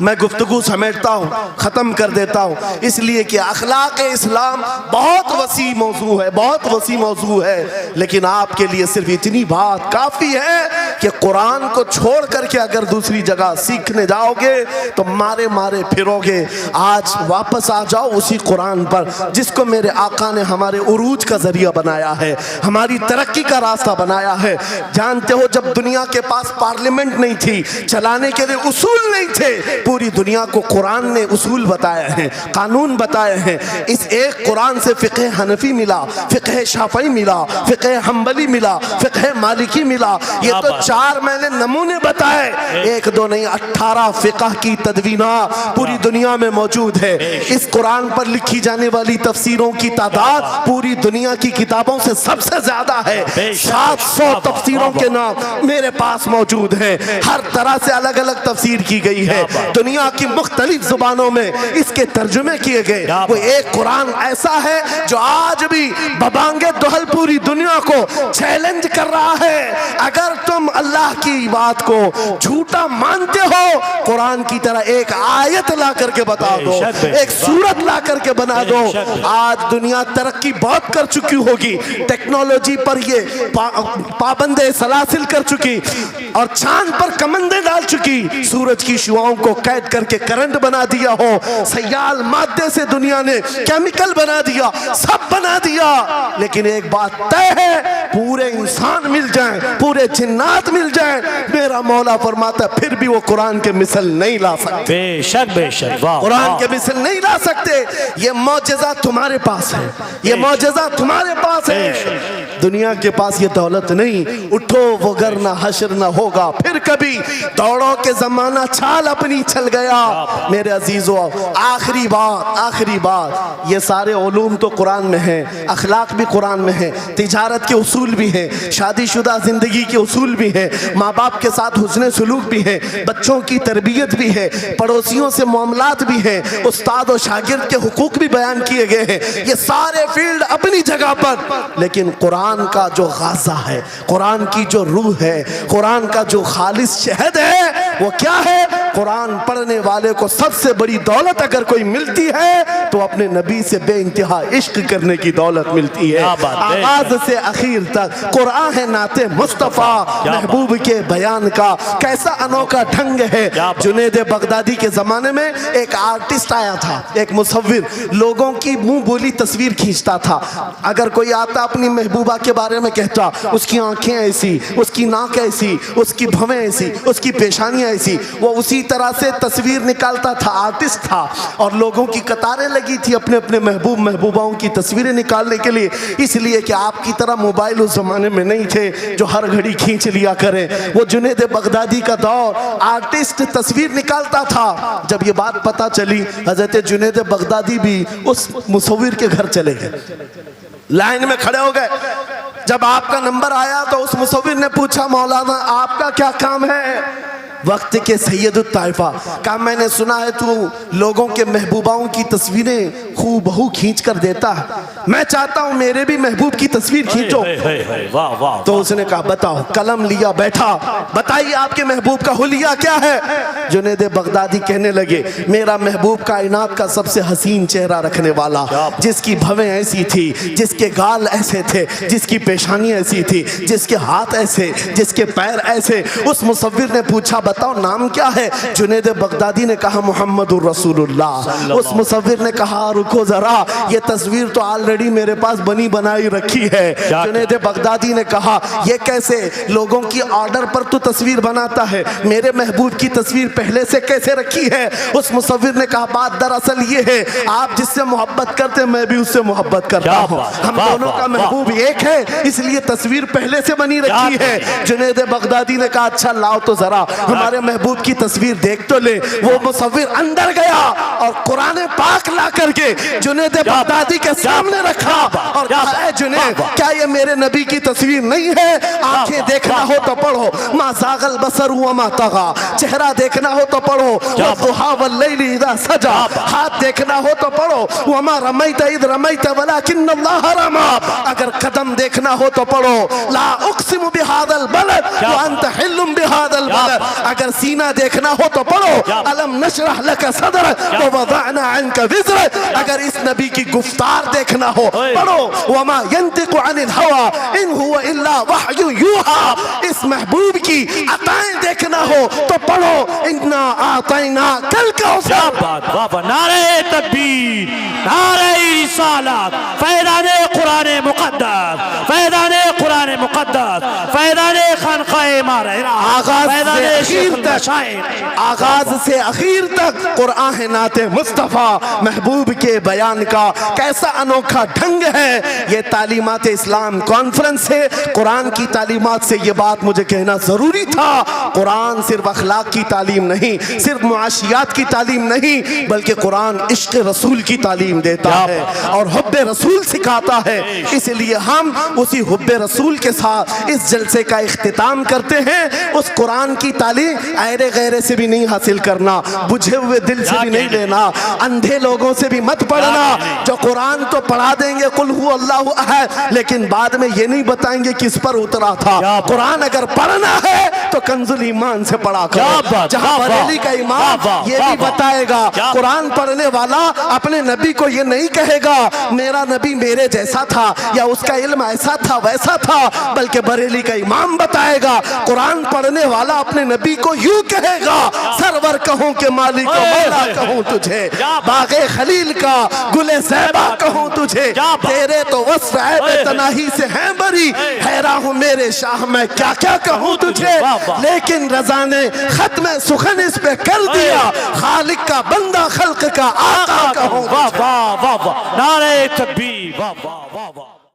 मैं गुफ्तगू समेटता हूँ, ख़त्म कर देता हूँ, इसलिए कि अखलाक इस्लाम बहुत वसी मौजू है, बहुत वसी मौजू है। लेकिन आपके लिए सिर्फ इतनी बात काफ़ी है कि कुरान को छोड़ करके अगर दूसरी जगह सीखने जाओगे तो मारे मारे फिरोगे। आज वापस आ जाओ उसी कुरान पर जिसको मेरे आका ने हमारे उरूज का जरिया बनाया है, हमारी तरक्की का रास्ता बनाया है। जानते हो, जब दुनिया के पास पार्लियामेंट नहीं थी, चलाने के लिए उसूल नहीं थे, पूरी दुनिया को कुरान ने उसूल बताए हैं, कानून बताए हैं। इस एक कुरान से फ़िक़्ह हनफी मिला, फ़िक़्ह शाफ़ई मिला, फ़िक़्ह हम्बली मिला, फ़िक़्ह मालिकी मिला। ये तो 4 मैंने नमूने बताए, 1 2 नहीं 18 फ़िक़्ह की तदवीना पूरी दुनिया में मौजूद है। इस कुरान पर लिखी जाने वाली तफसीरों की तादाद पूरी दुनिया की किताबों से सबसे ज्यादा है। 700 तफसीरों के नाम मेरे पास मौजूद हैं। हर तरह से अलग अलग तफसीर की गई है, दुनिया की मुख्तलिफ जुबानों में इसके तर्जुमे किए गए। वो एक कुरान ऐसा है जो आज भी बबांगे दुहल पूरी दुनिया को चैलेंज कर रहा है। अगर तुम अल्लाह की बात को झूठा मानते हो, कुरान की तरह एक आयत ला करके बता दो, एक सूरत ला करके बना दो। आज दुनिया तरक्की बहुत कर चुकी होगी, टेक्नोलॉजी पर ये पाबंदे सलासिल कर चुकी और चांद पर कमंदे डाल चुकी, सूरज की शुआओं को कैद करके करंट बना दिया हो, सयाल मादे से दुनिया ने केमिकल बना दिया, सब बना दिया। लेकिन एक बात तय है, पूरे इंसान मिल जाएं, पूरे जिन्नात मिल जाएं, मेरा मौला फरमाता फिर भी वो कुरान के मिसल नहीं ला सकते। बेशक बेशक, वाह, कुरान के मिसल नहीं ला सकते। ये मौजज़ा तुम्हारे पास है, ये मौजज़ा तुम्हारे पास है, दुनिया के पास ये दौलत नहीं। उठो वो गर ना हश्र ना होगा फिर कभी, दौड़ो के जमाना चाल अपनी चल गया। मेरे अजीजों, आखिरी बात, ये सारे उलूम तो कुरान में है, अखलाक भी कुरान में है, तिजारत के उसूल भी हैं, शादीशुदा जिंदगी के उसूल भी हैं, माँ बाप के साथ हुस्न सुलूक भी है, बच्चों की तरबियत भी है, पड़ोसियों से मामलात भी हैं, उस्ताद और शागिर्द के हुकूक भी बयान किए गए हैं। ये सारे फील्ड अपनी जगह पर, लेकिन कुरान का जो गाज़ा है, कुरान की जो रूह है, कुरान का जो खालिस शहद है, वो क्या है? कुरान पढ़ने वाले को सबसे बड़ी दौलत अगर कोई मिलती है तो अपने नबी से बेइंतहा इश्क करने की दौलत मिलती है। आगाज से आखिर तक कुरान है नाते मुस्तफ़ा, महबूब के बयान का कैसा अनोखा ढंग है। जुनैद बगदादी के जमाने में एक आर्टिस्ट आया था, एक मुसव्विर, लोगों की मुंह बोली तस्वीर खींचता था। अगर कोई आता अपनी महबूबा के बारे में कहता, उसकी आंखें ऐसी, उसकी नाक ऐसी, उसकी भवें ऐसी, उसकी पेशानियां ऐसी, वो उसी तरह से तस्वीर निकालता था। आर्टिस्ट था और लोगों की कतारें लगी थी अपने अपने महबूब महबूबाओं की तस्वीरें निकालने के लिए, इसलिए कि आपकी तरह मोबाइल उस जमाने में नहीं थे जो हर घड़ी खींच लिया करें। वो जुनैद बगदादी का दौर, आर्टिस्ट तस्वीर निकालता था। जब ये बात पता चली, हजरत जुनैद बगदादी भी उस मुसव्विर के घर चले गए, लाइन में खड़े हो गए। जब आपका नंबर आया तो उस मुसव्विर ने पूछा, मौलाना आपका क्या काम है? वक्त के सैयदुत ताइफा, कहा मैंने सुना है तू लोगों के महबूबाओं की तस्वीरें खूबहू खींच कर देता है, मैं चाहता हूं मेरे भी महबूब की तस्वीर खींचो। वाह वाह। तो उसने कहा बताओ, कलम लिया बैठा, बताइए आपके महबूब का हुलिया क्या है? जुनैद बगदादी कहने लगे, मेरा महबूब कायनात का सबसे हसीन चेहरा रखने वाला, जिसकी भवें ऐसी थी, जिसके गाल ऐसे थे, जिसकी पेशानी ऐसी थी, जिसके हाथ ऐसे, जिसके पैर ऐसे। उस मुसव्विर ने पूछा बताओ नाम क्या है? जुनैद बगदादी ने कहा मोहम्मदुर रसूलुल्लाह। उस मुसव्विर ने कहा रुको जरा, ये तस्वीर तो ऑलरेडी मेरे पास बनी बनाई रखी है। जुनैद बगदादी ने कहा ये कैसे? लोगों की ऑर्डर पर तू तस्वीर बनाता है, मेरे महबूब की तस्वीर पहले से कैसे रखी है? उस मुसव्विर ने कहा बात दरअसल ये है, आप जिससे मोहब्बत करते मैं भी उससे मोहब्बत करता हूँ, हम दोनों का महबूब एक है, इसलिए तस्वीर पहले से बनी रखी है। जुनैद बगदादी ने कहा अच्छा लाओ तो जरा हमारे महबूब की तस्वीर देख तो ले। वो मुसव्विर अंदर गया और कुरान पाक ला करके जुनैद बगदादी के सामने में रखा और कहा, ऐ जुनैद, क्या ये मेरे नबी की तस्वीर नहीं है? आंखें देखना हो तो पढ़ो, मा ज़ागल बसर व मा तगा। चेहरा देखना हो तो पढ़ो, वद्दुहा वल्लैलि इज़ा सजा। हाथ देखना हो तो पढ़ो, वमा रमैत इज़ रमैत वलाकिन्नल्लाह रमा। अगर कदम देखना हो तो पढ़ो, ला उक़सिमु बिहादल बलद व अंत हिल्लुम बिहादल बलद। अगर सीना देखना हो तो पढ़ो, अलम नशरह लका सदरक व वज़अना अन्का विज़रक। अगर इस नबी की गुफ्तार देखना हो पढ़ो, वमा यंतिकु अनिल हवा इन हुवा इल्ला वहयु यूहा। इस महबूब की अताएं देखना हो तो पढ़ो, इन्ना आतैना कल कौसर। नारे तकबीर, नारे रिसालत, फैज़ाने कुरान मुक़द्दस, फैज़ाने कुरान मुक़द्दस, फैज़ाने खानक़ाह मारहिरा, फैज़ाने शेख मशाइख़। आगाज से आखिर तक कुरान नाते मुस्तफ़ा महबूब के बयान का कैसा अनोखा ढंग है। ये तालीमात इस्लाम कॉन्फ्रेंस है। कुरान की तालीमात से ये बात मुझे कहना जरूरी था। कुरान सिर्फ अखलाक की तालीम नहीं, सिर्फ मुआशियात की तालीम नहीं, बल्कि कुरान इश्क रसूल की तालीम देता है और हुब्बे रसूल सिखाता है। इसलिए हम उसी हुब्बे रसूल के साथ इस जलसे का इख्तिताम करते हैं। उस कुरान की तालीम ऐरे गैरे से भी नहीं हासिल करना, बुझे हुए दिल से भी नहीं लेना, अंधे लोगों से भी मत पढ़ना जो कुरान तो पढ़ा देंगे कुल हु अल्लाहु अहद, लेकिन बाद में ये नहीं बताएंगे किस पर उतरा था। कुरान अगर पढ़ना है तो कंजुल ईमान से पढ़ा करो। जहां बरेली का इमाम ये भी बताएगा, कुरान पढ़ने वाला अपने नबी को ये नहीं कहेगा मेरा नबी मेरे जैसा था या उसका इल्म ऐसा था वैसा था, बल्कि बरेली का इमाम बताएगा कुरान पढ़ने वाला अपने नबी को यूं कहेगा, सरवर कहूं के मालिक को मौला कहूं तुझे, बागे खलील का गुले ज़ैबा कहूं तुझे, तेरे तो वस्फ़ ऐब तनाही से हैं बरी, हैरान हूं मेरे शाह मैं क्या क्या कहूं तुझे। लेकिन रज़ा ने खत्म सुखन इस पे कर दिया, खालिक का बंदा खल्क का आका कहूं। वाह वाह वाह वाह, नारे तकबीर, वाह वाह वाह वाह।